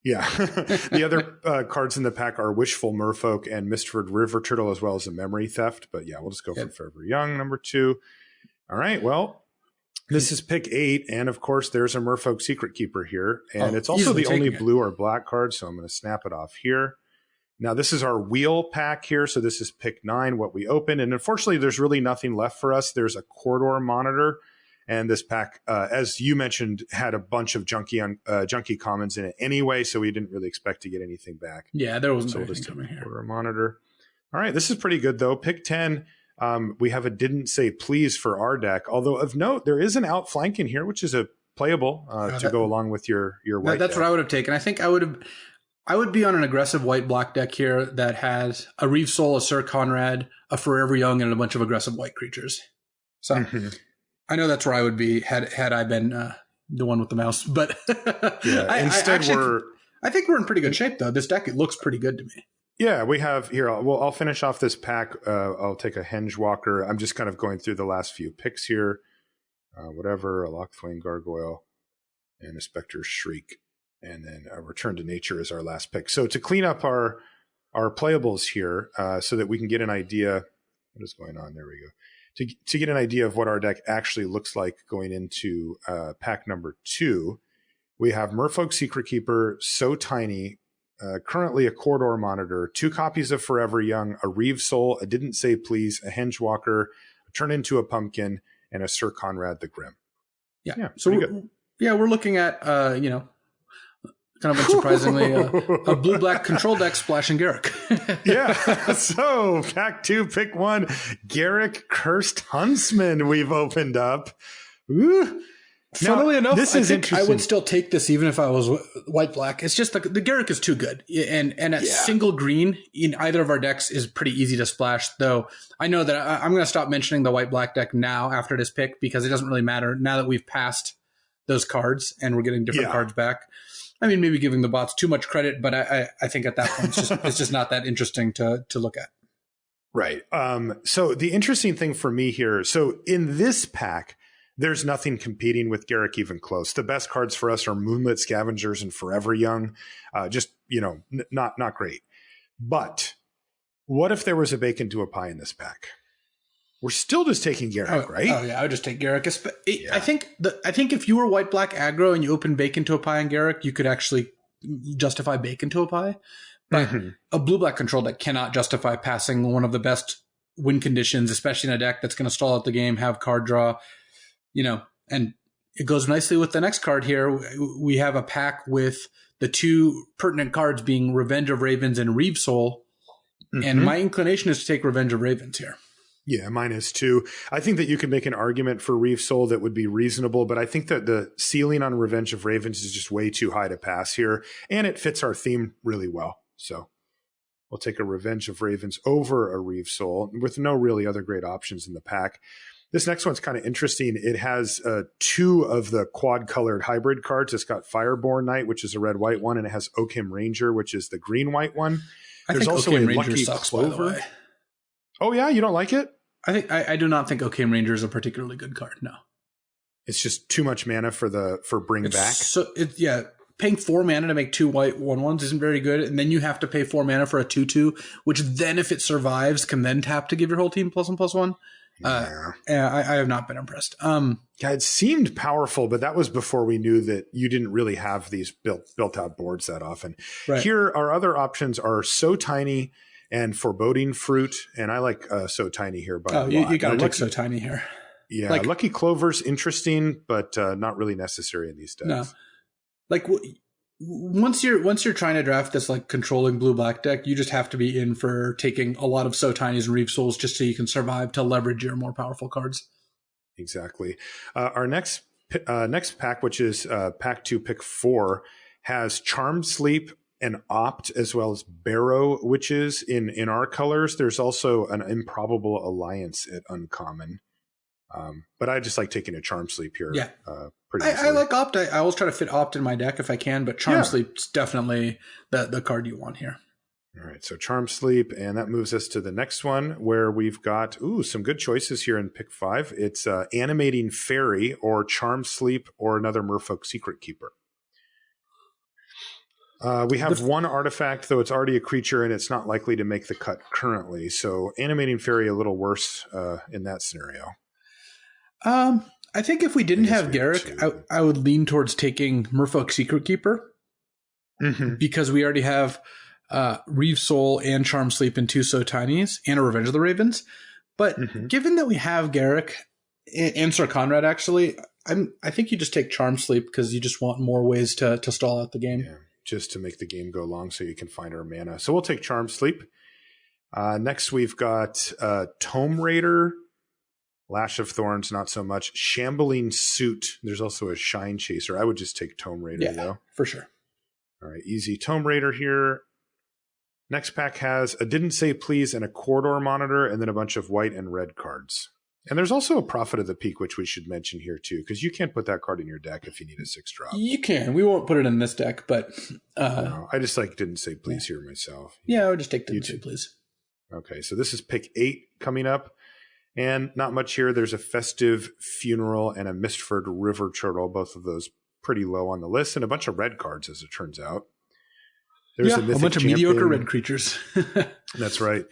Yeah. The other cards in the pack are Wishful Merfolk and Mistford River Turtle, as well as a Memory Theft. But yeah, we'll just go for Forever Young, number 2. All right, well, this is pick 8, and of course, there's a Merfolk Secret Keeper here, and it's also the only blue or black card, so I'm going to snap it off here. Now, this is our wheel pack here, so this is pick 9, what we opened, and unfortunately, there's really nothing left for us. There's a Corridor Monitor, and this pack, as you mentioned, had a bunch of junky commons in it anyway, so we didn't really expect to get anything back. Yeah, there wasn't anything coming here. Corridor Monitor. All right, this is pretty good, though. Pick 10. We have a Didn't Say Please for our deck. Although of note, there is an Outflank in here, which is a playable to go along with your white That's deck. what I would have taken. I think I would be on an aggressive white-black deck here that has a Reeve Soul, a Sir Conrad, a Forever Young, and a bunch of aggressive white creatures. So I know that's where I would be had I been the one with the mouse. But I think we're in pretty good shape, though. This deck, it looks pretty good to me. Yeah, we have here. I'll finish off this pack. I'll take a Henge Walker. I'm just kind of going through the last few picks here. A Lockthwain Gargoyle, and a Spectre's Shriek. And then a Return to Nature is our last pick. So to clean up our playables here, so that we can get an idea. What is going on? There we go. To get an idea of what our deck actually looks like going into pack number 2, we have Merfolk Secret Keeper, So Tiny, currently a Corridor Monitor, 2 copies of Forever Young, a Reeve Soul, a Didn't Say Please, a Henge Walker, a Turn into a Pumpkin, and a Sir Conrad the Grim. Yeah. So we're looking at kind of unsurprisingly, a blue-black control deck splashing Garruk. Yeah. So pack 2, pick 1, Garruk Cursed Huntsman we've opened up. Ooh. Funnily enough, I think I would still take this even if I was white-black. It's just the Garruk is too good. And at single green in either of our decks is pretty easy to splash, though I know that I'm going to stop mentioning the white-black deck now after this pick because it doesn't really matter now that we've passed those cards and we're getting different cards back. I mean, maybe giving the bots too much credit, but I think at that point it's just not that interesting to look at. Right. So the interesting thing for me here, so in this pack, there's nothing competing with Garruk even close. The best cards for us are Moonlit Scavengers and Forever Young. Not great. But what if there was a bacon to a pie in this pack? We're still just taking Garruk, right? Oh yeah, I would just take Garruk. I think if you were white-black aggro and you open Bacon to a Pie and Garruk, you could actually justify Bacon to a Pie. But a blue-black control deck cannot justify passing one of the best win conditions, especially in a deck that's going to stall out the game, have card draw, and it goes nicely with the next card here. We have a pack with the two pertinent cards being Revenge of Ravens and Reeve Soul. And my inclination is to take Revenge of Ravens here. Yeah, mine is too. I think that you can make an argument for Reeve Soul that would be reasonable, but I think that the ceiling on Revenge of Ravens is just way too high to pass here, and it fits our theme really well. So we'll take a Revenge of Ravens over a Reeve Soul with no really other great options in the pack. This next one's kind of interesting. It has two of the quad-colored hybrid cards. It's got Fireborn Knight, which is a red-white one, and it has Oakham Ranger, which is the green-white one. There's also a Lucky Clover. Oh, yeah? You don't like it? I do not think Oakham Ranger is a particularly good card, no. It's just too much mana for bring back? Paying 4 mana to make 2 white 1/1s isn't very good, and then you have to pay 4 mana for a 2/2, which then, if it survives, can then tap to give your whole team +1/+1. I have not been impressed. It seemed powerful, but that was before we knew that you didn't really have these built out boards that often. Right. Here, our other options are So Tiny and Foreboding Fruit, and I like So Tiny here. You got to take So Tiny here. Yeah, Lucky Clover's interesting, but not really necessary in these decks. No. Once you're trying to draft this controlling blue-black deck, you just have to be in for taking a lot of So Tinys and Reeve Souls just so you can survive to leverage your more powerful cards. Exactly. Our next pack, which is pack 2, pick 4, has Charmed Sleep and Opt, as well as Barrow Witches in our colors. There's also an Improbable Alliance at uncommon. But I just like taking a Charm Sleep here. Yeah. I like Opt. I always try to fit Opt in my deck if I can, but Charm Sleep's definitely the card you want here. All right, so Charm Sleep, and that moves us to the next one where we've got some good choices here in pick 5. It's Animating Fairy or Charm Sleep or another Merfolk Secret Keeper. We have one artifact, though it's already a creature, and it's not likely to make the cut currently. So Animating Fairy a little worse in that scenario. I think if we didn't have Garruk, I would lean towards taking Merfolk Secret Keeper because we already have Reeve Soul and Charm Sleep and 2 So Tinys and a Revenge of the Ravens. But given that we have Garruk and Sir Conrad, actually, I think you just take Charm Sleep because you just want more ways to stall out the game. Yeah, just to make the game go long so you can find our mana. So we'll take Charm Sleep. Next, we've got Tome Raider. Lash of Thorns, not so much. Shambling Suit. There's also a Shine Chaser. I would just take Tome Raider, though. For sure. All right, easy Tome Raider here. Next pack has a Didn't Say Please and a Corridor Monitor, and then a bunch of white and red cards. And there's also a Prophet of the Peak, which we should mention here, too, because you can't put that card in your deck if you need a 6-drop. You can. We won't put it in this deck, but... no, I just Didn't Say Please here myself. Yeah, I would just take Didn't Say Please. Okay, so this is pick 8 coming up. And not much here. There's a Festive Funeral and a Mistford River Turtle, both of those pretty low on the list, and a bunch of red cards, as it turns out. There's a bunch of mediocre red creatures. That's right.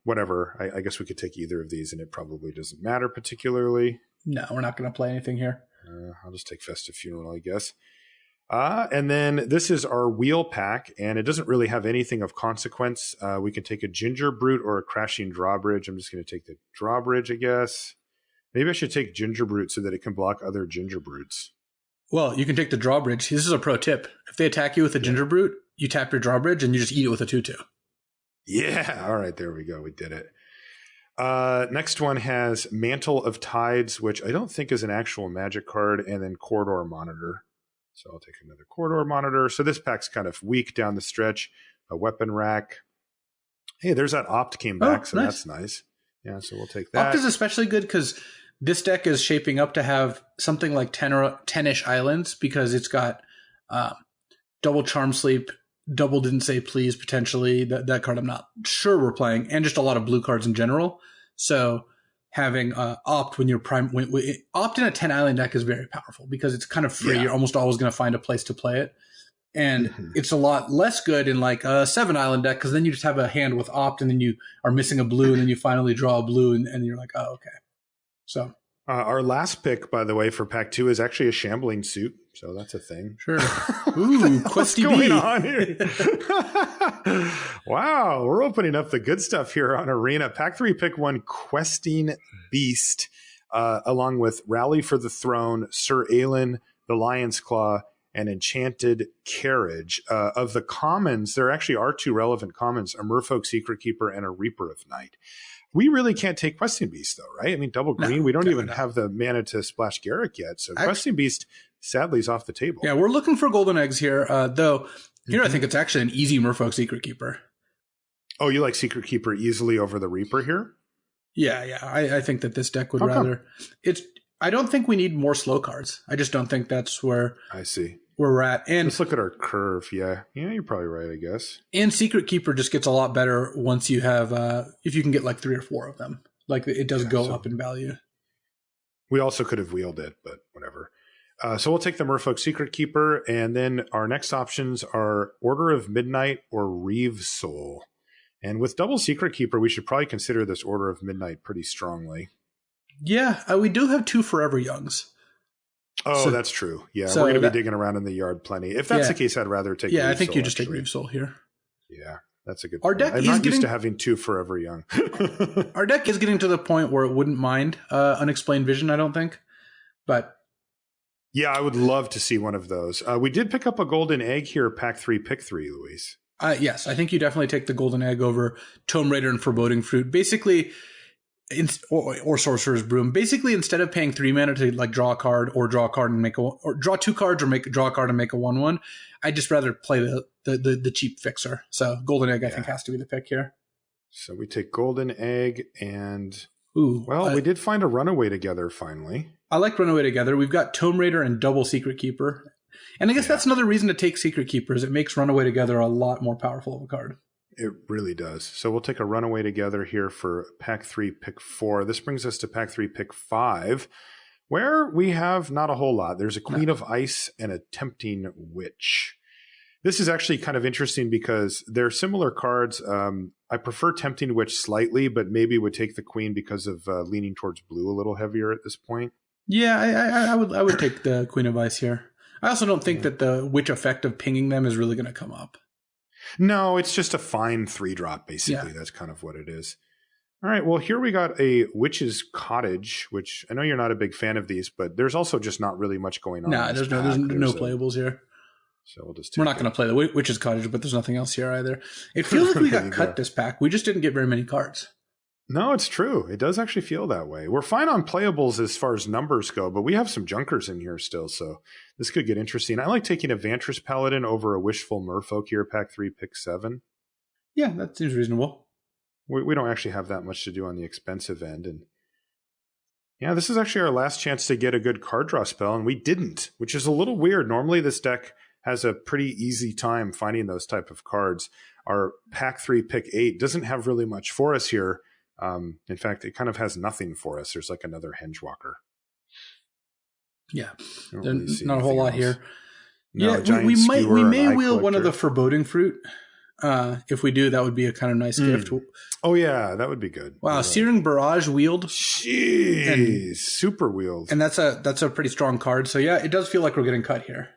Whatever. I guess we could take either of these, and it probably doesn't matter particularly. No, we're not going to play anything here. I'll just take Festive Funeral, I guess. And then this is our wheel pack, and it doesn't really have anything of consequence. We can take a Ginger Brute or a Crashing Drawbridge. I'm just going to take the Drawbridge, I guess. Maybe I should take Ginger Brute so that it can block other Ginger Brutes. Well, you can take the Drawbridge. This is a pro tip. If they attack you with a Ginger Brute, you tap your Drawbridge and you just eat it with a 2/2. Yeah. All right. There we go. We did it. Next one has Mantle of Tides, which I don't think is an actual Magic card, and then Corridor Monitor. So I'll take another Corridor Monitor. So this pack's kind of weak down the stretch. A Weapon Rack. Hey, there's that Opt came back, so nice. That's nice. Yeah, so we'll take that. Opt is especially good because this deck is shaping up to have something like 10-ish islands because it's got double Charm Sleep, double Didn't Say Please, potentially. That card I'm not sure we're playing, and just a lot of blue cards in general. So having Opt when you're Opt in a 10 island deck is very powerful because it's kind of free. Yeah. You're almost always going to find a place to play it. And it's a lot less good in like a 7-island deck because then you just have a hand with opt and then you are missing a blue and then you finally draw a blue and you're like, oh, okay. So our last pick, by the way, for pack 2 is actually a shambling suit. So that's a thing. Sure. Ooh, what's going on here? Wow, we're opening up the good stuff here on Arena. Pack 3, pick 1, Questing Beast, along with Rally for the Throne, Sir Aelin, the Lion's Claw, and Enchanted Carriage. Of the commons, there actually are 2 relevant commons, a Merfolk Secret Keeper and a Reaper of Night. We really can't take Questing Beast, though, right? I mean, double green, we don't even have the mana to splash Garruk yet. So Questing Beast, sadly, is off the table. Yeah, we're looking for golden eggs here, though. Here, I think it's actually an easy Merfolk Secret Keeper. Oh, you like Secret Keeper easily over the Reaper here? Yeah. I think that this deck would rather... I don't think we need more slow cards. I just don't think that's where... I see. Where we're at. And let's look at our curve. Yeah, you're probably right, I guess. And Secret Keeper just gets a lot better once you have, if you can get like 3 or 4 of them. Like it does go up in value. We also could have wheeled it, but whatever. So we'll take the Merfolk Secret Keeper, and then our next options are Order of Midnight or Reeve Soul. And with double Secret Keeper, we should probably consider this Order of Midnight pretty strongly. Yeah, we do have 2 Forever Youngs. Oh, so, that's true. Yeah, we're going to be digging around in the yard plenty. If that's the case, I'd rather take Reeve I think Soul, you just take Reeve Soul here. Yeah, that's a good point. I'm not used to having 2 Forever Young. Our deck is getting to the point where it wouldn't mind Unexplained Vision, I don't think. But yeah, I would love to see one of those. We did pick up a golden egg here, pack 3, pick 3, Luis. Yes, I think you definitely take the golden egg over Tome Raider and Foreboding Fruit. Basically... or Sorcerer's Broom. Basically, instead of paying 3 mana to like draw a card or draw a card and make or draw 2 cards or draw a card and make a 1/1, I'd just rather play the cheap fixer. So Golden Egg, I think, has to be the pick here. So we take Golden Egg and we did find a Runaway together finally. I like Runaway together. We've got Tome Raider and double Secret Keeper, and I guess that's another reason to take Secret Keepers. It makes Runaway together a lot more powerful of a card. It really does. So we'll take a Runaway together here for pack 3, pick 4. This brings us to pack 3, pick 5, where we have not a whole lot. There's a Queen of Ice and a Tempting Witch. This is actually kind of interesting because they're similar cards. I prefer Tempting Witch slightly, but maybe would take the Queen because of leaning towards blue a little heavier at this point. Yeah, I would take the Queen of Ice here. I also don't think that the Witch effect of pinging them is really going to come up. No, it's just a fine 3-drop, basically. Yeah. That's kind of what it is. All right, well, here we got a Witch's Cottage, which I know you're not a big fan of these, but there's also just not really much going on. No, there's no playables here. So we'll just we're not going to play the Witch's Cottage, but there's nothing else here either. It feels like we got cut this pack. We just didn't get very many cards. No, it's true. It does actually feel that way. We're fine on playables as far as numbers go, but we have some junkers in here still, so this could get interesting. I like taking a Vantress Paladin over a Wishful Merfolk here, pack 3, pick 7. Yeah, that seems reasonable. We don't actually have that much to do on the expensive end. And yeah, this is actually our last chance to get a good card draw spell, and we didn't, which is a little weird. Normally this deck has a pretty easy time finding those type of cards. Our pack 3, pick 8 doesn't have really much for us here. In fact, it kind of has nothing for us. There's like another Hengewalker. Yeah, really not a whole lot here. No, yeah, we may wheel one of the Foreboding Fruit. If we do, that would be a kind of nice gift. Oh yeah, that would be good. Wow, Searing Barrage wheeled. Jeez, super wheeled. And that's a pretty strong card. So yeah, it does feel like we're getting cut here.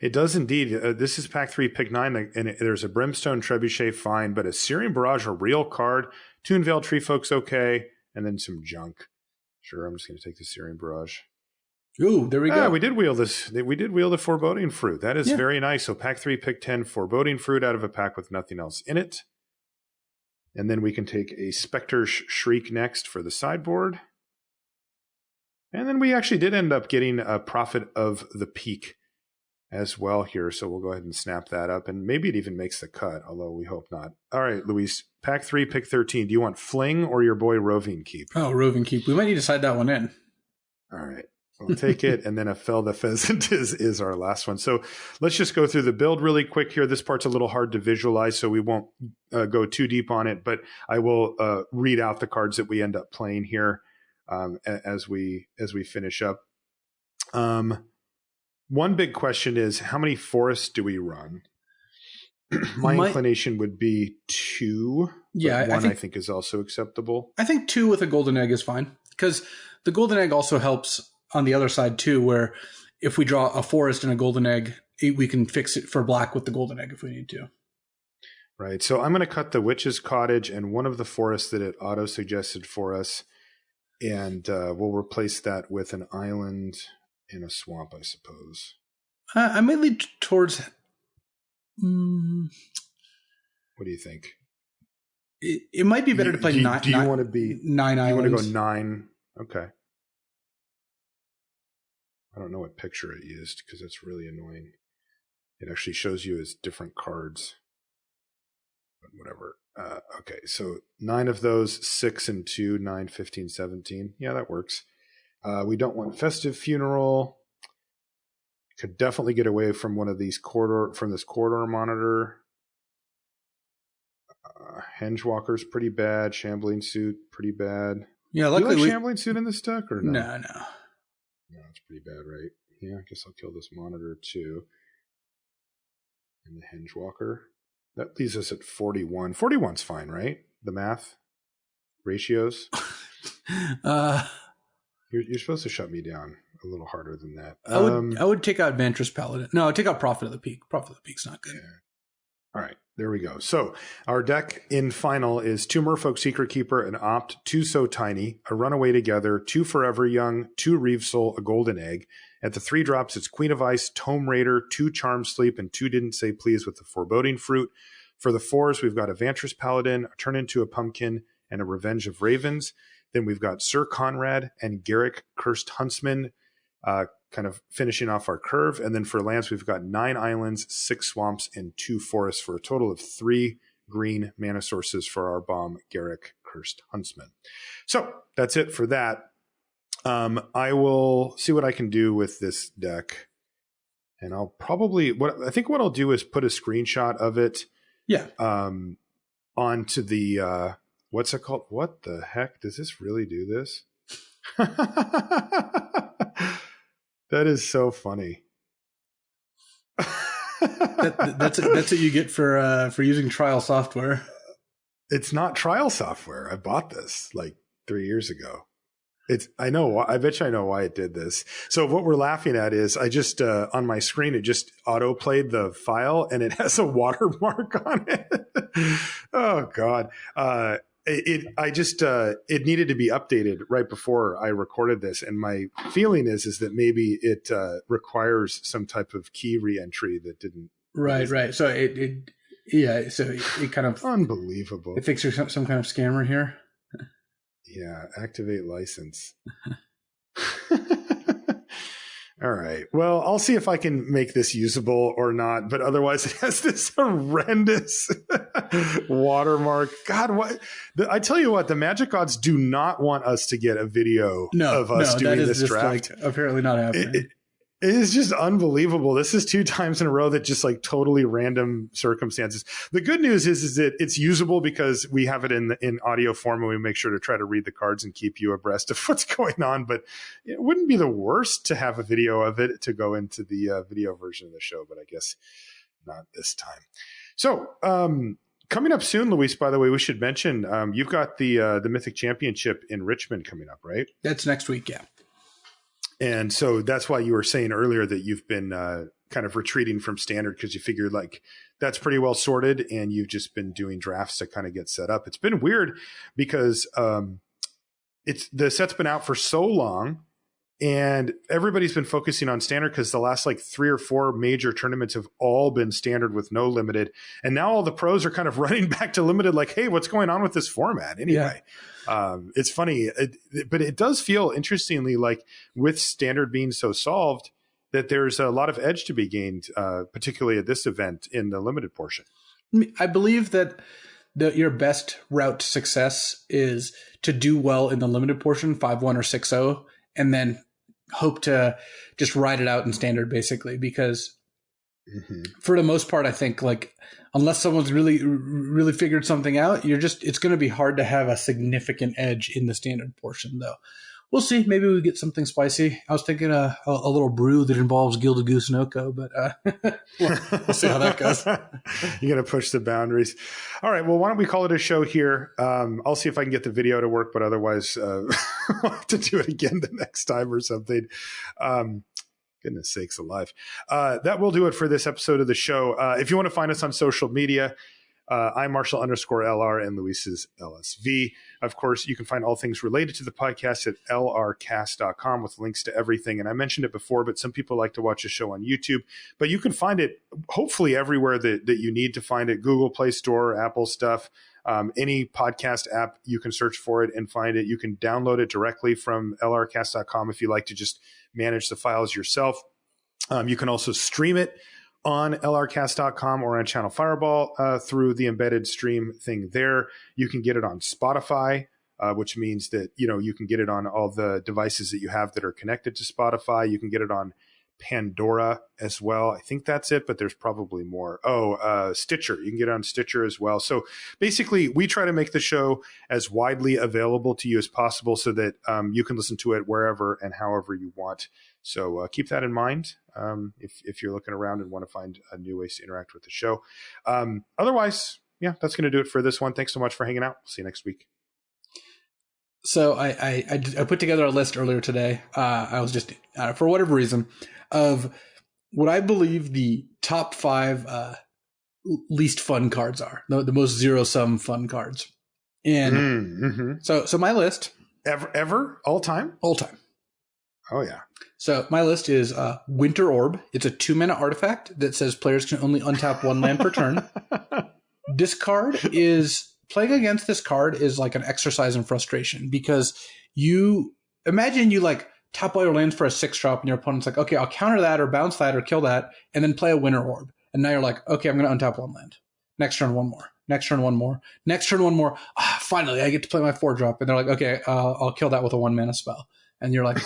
It does indeed. This is pack 3, pick 9, and there's a Brimstone Trebuchet, fine, but a Searing Barrage, a real card. Toonvale Treefolk's okay, and then some junk. Sure, I'm just going to take the Searing Barrage. Ooh, there we go. We did wheel this. We did wheel the Foreboding Fruit. That is very nice. So pack 3, pick 10, Foreboding Fruit out of a pack with nothing else in it. And then we can take a Spectre Shriek next for the sideboard. And then we actually did end up getting a Prophet of the Peak as well here. So we'll go ahead and snap that up. And maybe it even makes the cut, although we hope not. All right, Luis, pack 3, pick 13. Do you want Fling or your boy Roving Keep? Oh, Roving Keep. We might need to side that one in. All right. We'll take it. And then a Fell the Pheasant is our last one. So let's just go through the build really quick here. This part's a little hard to visualize, so we won't go too deep on it, but I will read out the cards that we end up playing here as we finish up. one big question is, how many forests do we run? My inclination would be 2. Yeah, one I think is also acceptable. I think 2 with a golden egg is fine, because the golden egg also helps on the other side too, where if we draw a forest and a golden egg, we can fix it for black with the golden egg if we need to. Right. So I'm going to cut the witch's cottage and one of the forests that it auto suggested for us, and we'll replace that with an island and a swamp, I suppose. I may lead towards. What do you think? It might be better to play 9. Do you want to be 9 islands? You want to go 9? Okay. I don't know what picture it used because it's really annoying. It actually shows you as different cards. But whatever. Okay, so 9 of those, 6 and 2, 9, 15, 17. Yeah, that works. We don't want Festive Funeral. Could definitely get away from one of these this corridor monitor. Hengewalker's pretty bad. Shambling Suit, pretty bad. Yeah, luckily do you like Shambling Suit in this deck or no? No. No, it's pretty bad, right? Yeah, I guess I'll kill this monitor too. And the Hengewalker. That leaves us at 41. 41's fine, right? The math? Ratios? You're supposed to shut me down a little harder than that. I would take out Vantress Paladin. No, I'd take out Prophet of the Peak. Prophet of the Peak's not good. Yeah. All right, there we go. So our deck in final is 2 Merfolk Secret Keeper, an Opt, 2 So Tiny, a Runaway Together, 2 Forever Young, 2 Reeve Soul, a Golden Egg. At the 3 drops, it's Queen of Ice, Tome Raider, 2 Charm Sleep, and 2 Didn't Say Please with the Foreboding Fruit. For the 4s, we've got a Vantress Paladin, a Turn Into a Pumpkin, and a Revenge of Ravens. Then we've got Sir Conrad and Garrick, Cursed Huntsman, kind of finishing off our curve. And then for lands, we've got 9 islands, 6 swamps, and 2 forests for a total of 3 green mana sources for our bomb, Garrick, Cursed Huntsman. So that's it for that. I will see what I can do with this deck. And I'll probably, what I'll do is put a screenshot of it. Yeah. Onto the, what's it called? What the heck? Does this really do this? That is so funny. That's what you get for using trial software. It's not trial software. I bought this like 3 years ago. I know. I bet you I know why it did this. So what we're laughing at is I just on my screen it just auto played the file and it has a watermark on it. Oh God. It needed to be updated right before I recorded this, and my feeling is that maybe it requires some type of key reentry that didn't. Right. So it kind of unbelievable. It thinks you're some kind of scammer here. Yeah, activate license. All right. Well, I'll see if I can make this usable or not, but otherwise it has this horrendous watermark. God, what? I tell you what, the Magic Gods do not want us to get a video of us doing this draft. Like, apparently not happening. It is just unbelievable. This is 2 times in a row that just like totally random circumstances. The good news is that it's usable because we have it in audio form and we make sure to try to read the cards and keep you abreast of what's going on. But it wouldn't be the worst to have a video of it to go into the video version of the show, but I guess not this time. So coming up soon, Luis, by the way, we should mention you've got the Mythic Championship in Richmond coming up, right? That's next week, yeah. And so that's why you were saying earlier that you've been kind of retreating from Standard because you figured like that's pretty well sorted and you've just been doing drafts to kind of get set up. It's been weird because the set's been out for so long and everybody's been focusing on Standard because the last like 3 or 4 major tournaments have all been Standard with no limited. And now all the pros are kind of running back to limited like, hey, what's going on with this format anyway? Yeah. It's funny, but it does feel interestingly like with Standard being so solved that there's a lot of edge to be gained, particularly at this event in the limited portion. I believe that your best route to success is to do well in the limited portion, 5-1 or 6-0, and then hope to just ride it out in Standard basically, because for the most part, I think like unless someone's really figured something out, it's going to be hard to have a significant edge in the Standard portion though. we'll see. Maybe we get something spicy. I was thinking a little brew that involves Gilded Goose and Oko, but we'll see how that goes. You're going to push the boundaries. All right. Well, why don't we call it a show here? I'll see if I can get the video to work, but otherwise I'll have to do it again the next time or something. Goodness sakes alive. That will do it for this episode of the show. If you want to find us on social media, I'm Marshall_LR and Luis is LSV. Of course, you can find all things related to the podcast at lrcast.com with links to everything. And I mentioned it before, but some people like to watch the show on YouTube. But you can find it hopefully everywhere that you need to find it. Google Play Store, Apple stuff, any podcast app, you can search for it and find it. You can download it directly from lrcast.com if you like to just manage the files yourself. You can also stream it on lrcast.com or on Channel Fireball through the embedded stream thing there. You can get it on Spotify, which means that you can get it on all the devices that you have that are connected to Spotify. You can get it on Pandora as well. I think that's it, but there's probably more. Stitcher. You can get it on Stitcher as well. So basically, we try to make the show as widely available to you as possible so that you can listen to it wherever and however you want. So keep that in mind if you're looking around and want to find new ways to interact with the show. Otherwise, yeah, that's going to do it for this one. Thanks so much for hanging out. See you next week. So I put together a list earlier today. I was just, for whatever reason, of what I believe the top 5 least fun cards are, the most zero-sum fun cards. And so my list. Ever? All time? All time. Oh, yeah. So my list is Winter Orb. It's a 2-mana artifact that says players can only untap 1 land per turn. This card is... Playing against this card is like an exercise in frustration because you imagine you like tap all your lands for a 6-drop and your opponent's like, okay, I'll counter that or bounce that or kill that and then play a Winter Orb. And now you're like, okay, I'm going to untap 1 land. Next turn, 1 more. Next turn, 1 more. Next turn, 1 more. Finally, I get to play my 4-drop. And they're like, okay, I'll kill that with a 1-mana spell. And you're like,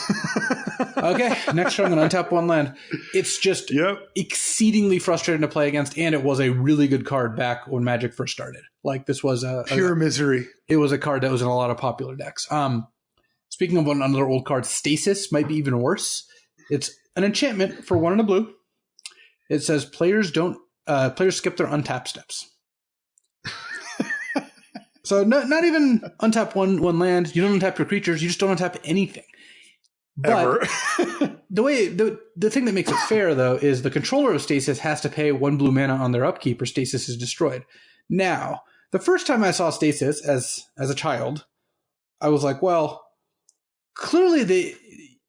okay, next turn I'm going to untap 1 land. It's just exceedingly frustrating to play against, and it was a really good card back when Magic first started. Like this was pure misery. It was a card that was in a lot of popular decks. Speaking of another old card, Stasis might be even worse. It's an enchantment for 1 and a blue. It says players skip their untap steps. So not even untap one land. You don't untap your creatures. You just don't untap anything. But the thing that makes it fair, though, is the controller of Stasis has to pay 1 blue mana on their upkeep or Stasis is destroyed. Now, the first time I saw Stasis as a child, I was like, well, clearly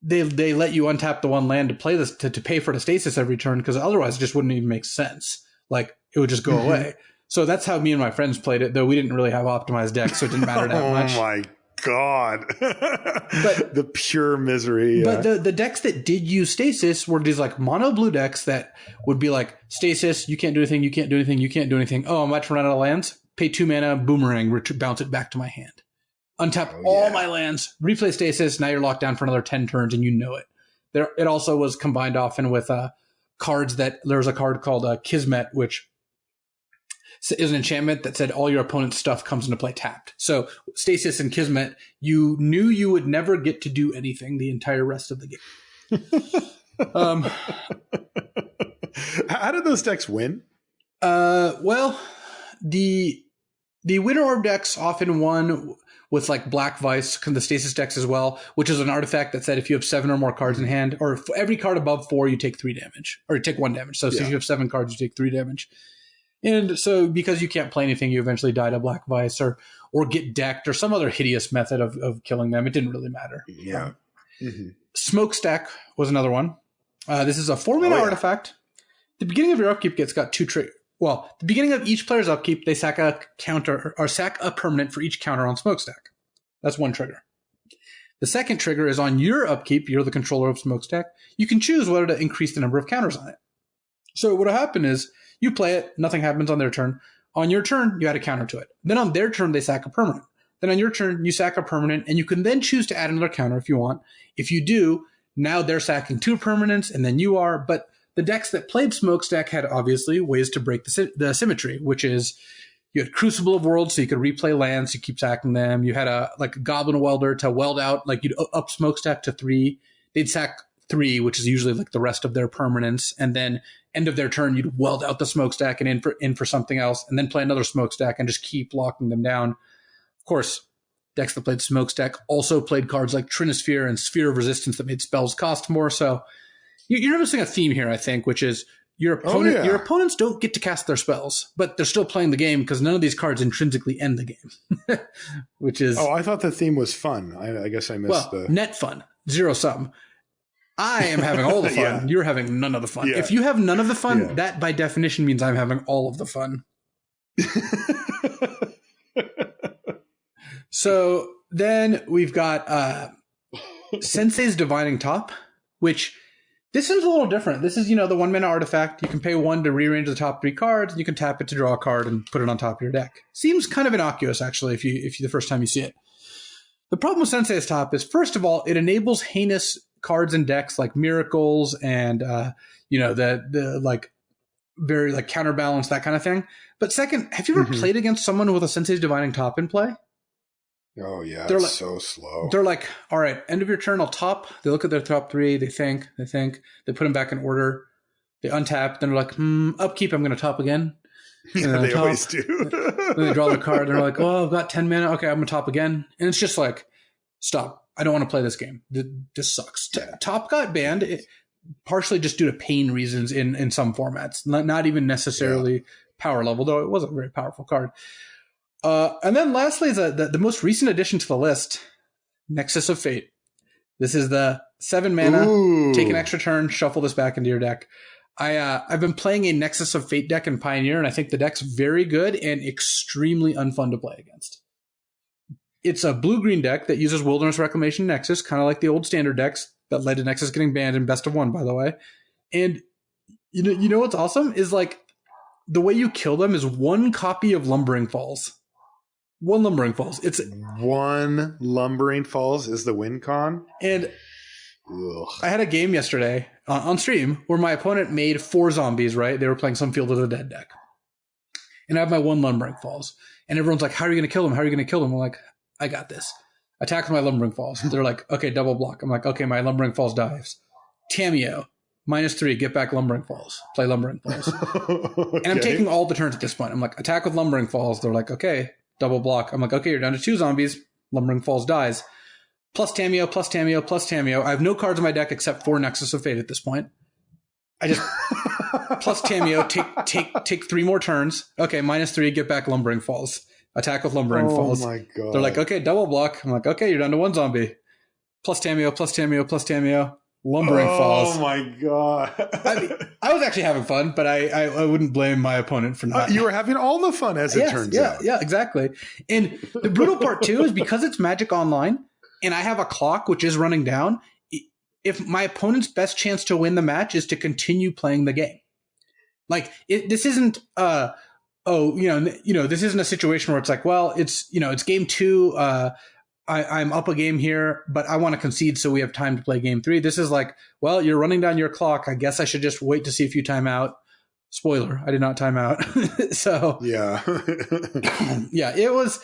they let you untap the 1 land to play this to pay for the Stasis every turn because otherwise it just wouldn't even make sense. Like it would just go away. So that's how me and my friends played it, though we didn't really have optimized decks, so it didn't matter that much. Oh my God. But the pure misery. Yeah. But the decks that did use Stasis were these like mono blue decks that would be like, Stasis, you can't do anything, you can't do anything, you can't do anything. Oh, I'm about to run out of lands. Pay 2 mana, boomerang, bounce it back to my hand. Untap all my lands, replay Stasis, now you're locked down for another 10 turns and you know it. It also was combined often with cards that, there was a card called Kismet, which is an enchantment that said all your opponent's stuff comes into play tapped. So Stasis and Kismet, you knew you would never get to do anything the entire rest of the game. How did those decks win? Well, the Winter Orb decks often won with like Black Vice, the Stasis decks as well, which is an artifact that said if you have 7 or more cards in hand, or for every card above 4, you take 3 damage, or you take 1 damage. So if you have 7 cards, you take 3 damage. And so because you can't play anything, you eventually die to Black Vice or get decked or some other hideous method of killing them. It didn't really matter. Yeah. Smokestack was another one. This is a 4-mana artifact. The beginning of your upkeep got 2 triggers. Well, the beginning of each player's upkeep, they sack a counter or sack a permanent for each counter on Smokestack. That's 1 trigger. The second trigger is on your upkeep. You're the controller of Smokestack. You can choose whether to increase the number of counters on it. So what will happen is, you play it, nothing happens on their turn. On your turn, you add a counter to it. Then on their turn, they sack a permanent. Then on your turn, you sack a permanent, and you can then choose to add another counter if you want. If you do, now they're sacking 2 permanents, and then you are. But the decks that played Smokestack had obviously ways to break the symmetry, which is You had Crucible of Worlds, so you could replay lands. You keep sacking them. You had a Goblin Welder to weld out. Like you'd up Smokestack to 3. They'd sack 3, which is usually like the rest of their permanents, and then end of their turn, you'd weld out the Smokestack and in for something else, and then play another Smokestack and just keep locking them down. Of course, decks that played Smokestack also played cards like Trinisphere and Sphere of Resistance that made spells cost more. So you're noticing a theme here, I think, which is your opponents don't get to cast their spells, but they're still playing the game because none of these cards intrinsically end the game. Which is I thought the theme was fun. I guess I missed the net fun, zero sum. I am having all the fun. Yeah. You're having none of the fun. Yeah. If you have none of the fun, that by definition means I'm having all of the fun. So then we've got Sensei's Divining Top, which this is a little different. This is, the 1-mana artifact. You can pay 1 to rearrange the top 3 cards, and you can tap it to draw a card and put it on top of your deck. Seems kind of innocuous, actually, if you the first time you see it. The problem with Sensei's Top is, first of all, it enables heinous cards and decks like Miracles and the like very like Counterbalance, that kind of thing. But second, have you ever played against someone with a Sensei's Divining Top in play? Oh yeah, they're it's so slow. They're like, all right, end of your turn, I'll top. They look at their top 3, they think, they put them back in order, they untap, then they're like, upkeep, I'm going to top again. Yeah, they always do. Then they draw the card, and they're like, oh, I've got 10 mana, okay, I'm going to top again. And it's just like, stop. I don't want to play this game. This sucks. Top got banned partially just due to pain reasons in some formats, not even necessarily power level, though it was a very powerful card. And then lastly is the most recent addition to the list, Nexus of Fate. This is the 7 mana, take an extra turn, shuffle this back into your deck. I've been playing a Nexus of Fate deck in Pioneer, and I think the deck's very good and extremely unfun to play against. It's a blue-green deck that uses Wilderness Reclamation Nexus, kind of like the old standard decks that led to Nexus getting banned in Best of 1, by the way. And you know what's awesome is like the way you kill them is 1 copy of Lumbering Falls. 1 Lumbering Falls. It's 1 Lumbering Falls is the win con. And I had a game yesterday on stream where my opponent made 4 zombies, right? They were playing some Field of the Dead deck. And I have my 1 Lumbering Falls. And everyone's like, how are you going to kill them? How are you going to kill them? I'm like, I got this. Attack with my Lumbering Falls. They're like, okay, double block. I'm like, okay, my Lumbering Falls dives. Tameo, -3, get back Lumbering Falls. Play Lumbering Falls. Okay. And I'm taking all the turns at this point. I'm like, attack with Lumbering Falls. They're like, okay, double block. I'm like, okay, you're down to 2 zombies. Lumbering Falls dies. Plus Tameo, plus Tameo, plus Tameo. I have no cards in my deck except for Nexus of Fate at this point. I just plus Tameo, take 3 more turns. Okay, -3, get back Lumbering Falls. Attack with Lumbering Falls. Oh my god. They're like, okay, double block. I'm like, okay, you're down to 1 zombie. Plus Tameo, plus Tameo, plus Tameo. Lumbering Falls. Oh my god. I was actually having fun, but I wouldn't blame my opponent for not. You were having all the fun as it turns out. Yeah, exactly. And the brutal part too is because it's Magic Online and I have a clock which is running down, if my opponent's best chance to win the match is to continue playing the game. Like this isn't this isn't a situation where it's like, well, it's game 2. I'm up a game here, but I want to concede so we have time to play game 3. This is like, well, you're running down your clock. I guess I should just wait to see if you time out. Spoiler, I did not time out. So yeah, it was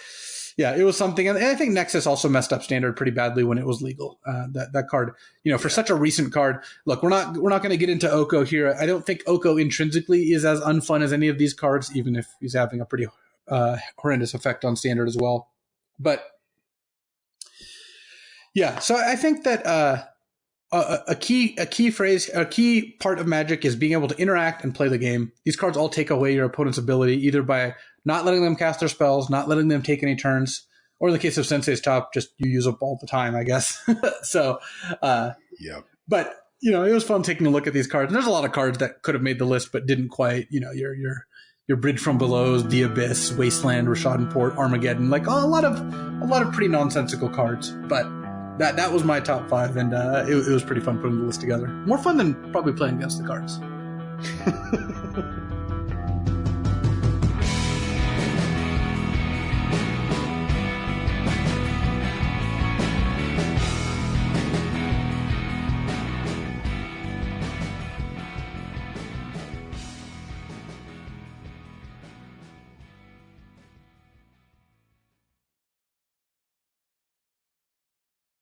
something. And I think Nexus also messed up Standard pretty badly when it was legal. That card, for such a recent card. Look, we're not going to get into Oko here. I don't think Oko intrinsically is as unfun as any of these cards, even if he's having a pretty horrendous effect on Standard as well. But yeah, so I think that a key part of Magic is being able to interact and play the game. These cards all take away your opponent's ability, either by not letting them cast their spells, not letting them take any turns, or in the case of Sensei's Top, just you use up all the time, I guess. So, yeah. But it was fun taking a look at these cards. And there's a lot of cards that could have made the list, but didn't quite. Your Bridge from Below, The Abyss, Wasteland, Rashaden Port, Armageddon, like a lot of pretty nonsensical cards, but. That was my top 5, and it was pretty fun putting the list together. More fun than probably playing against the cards.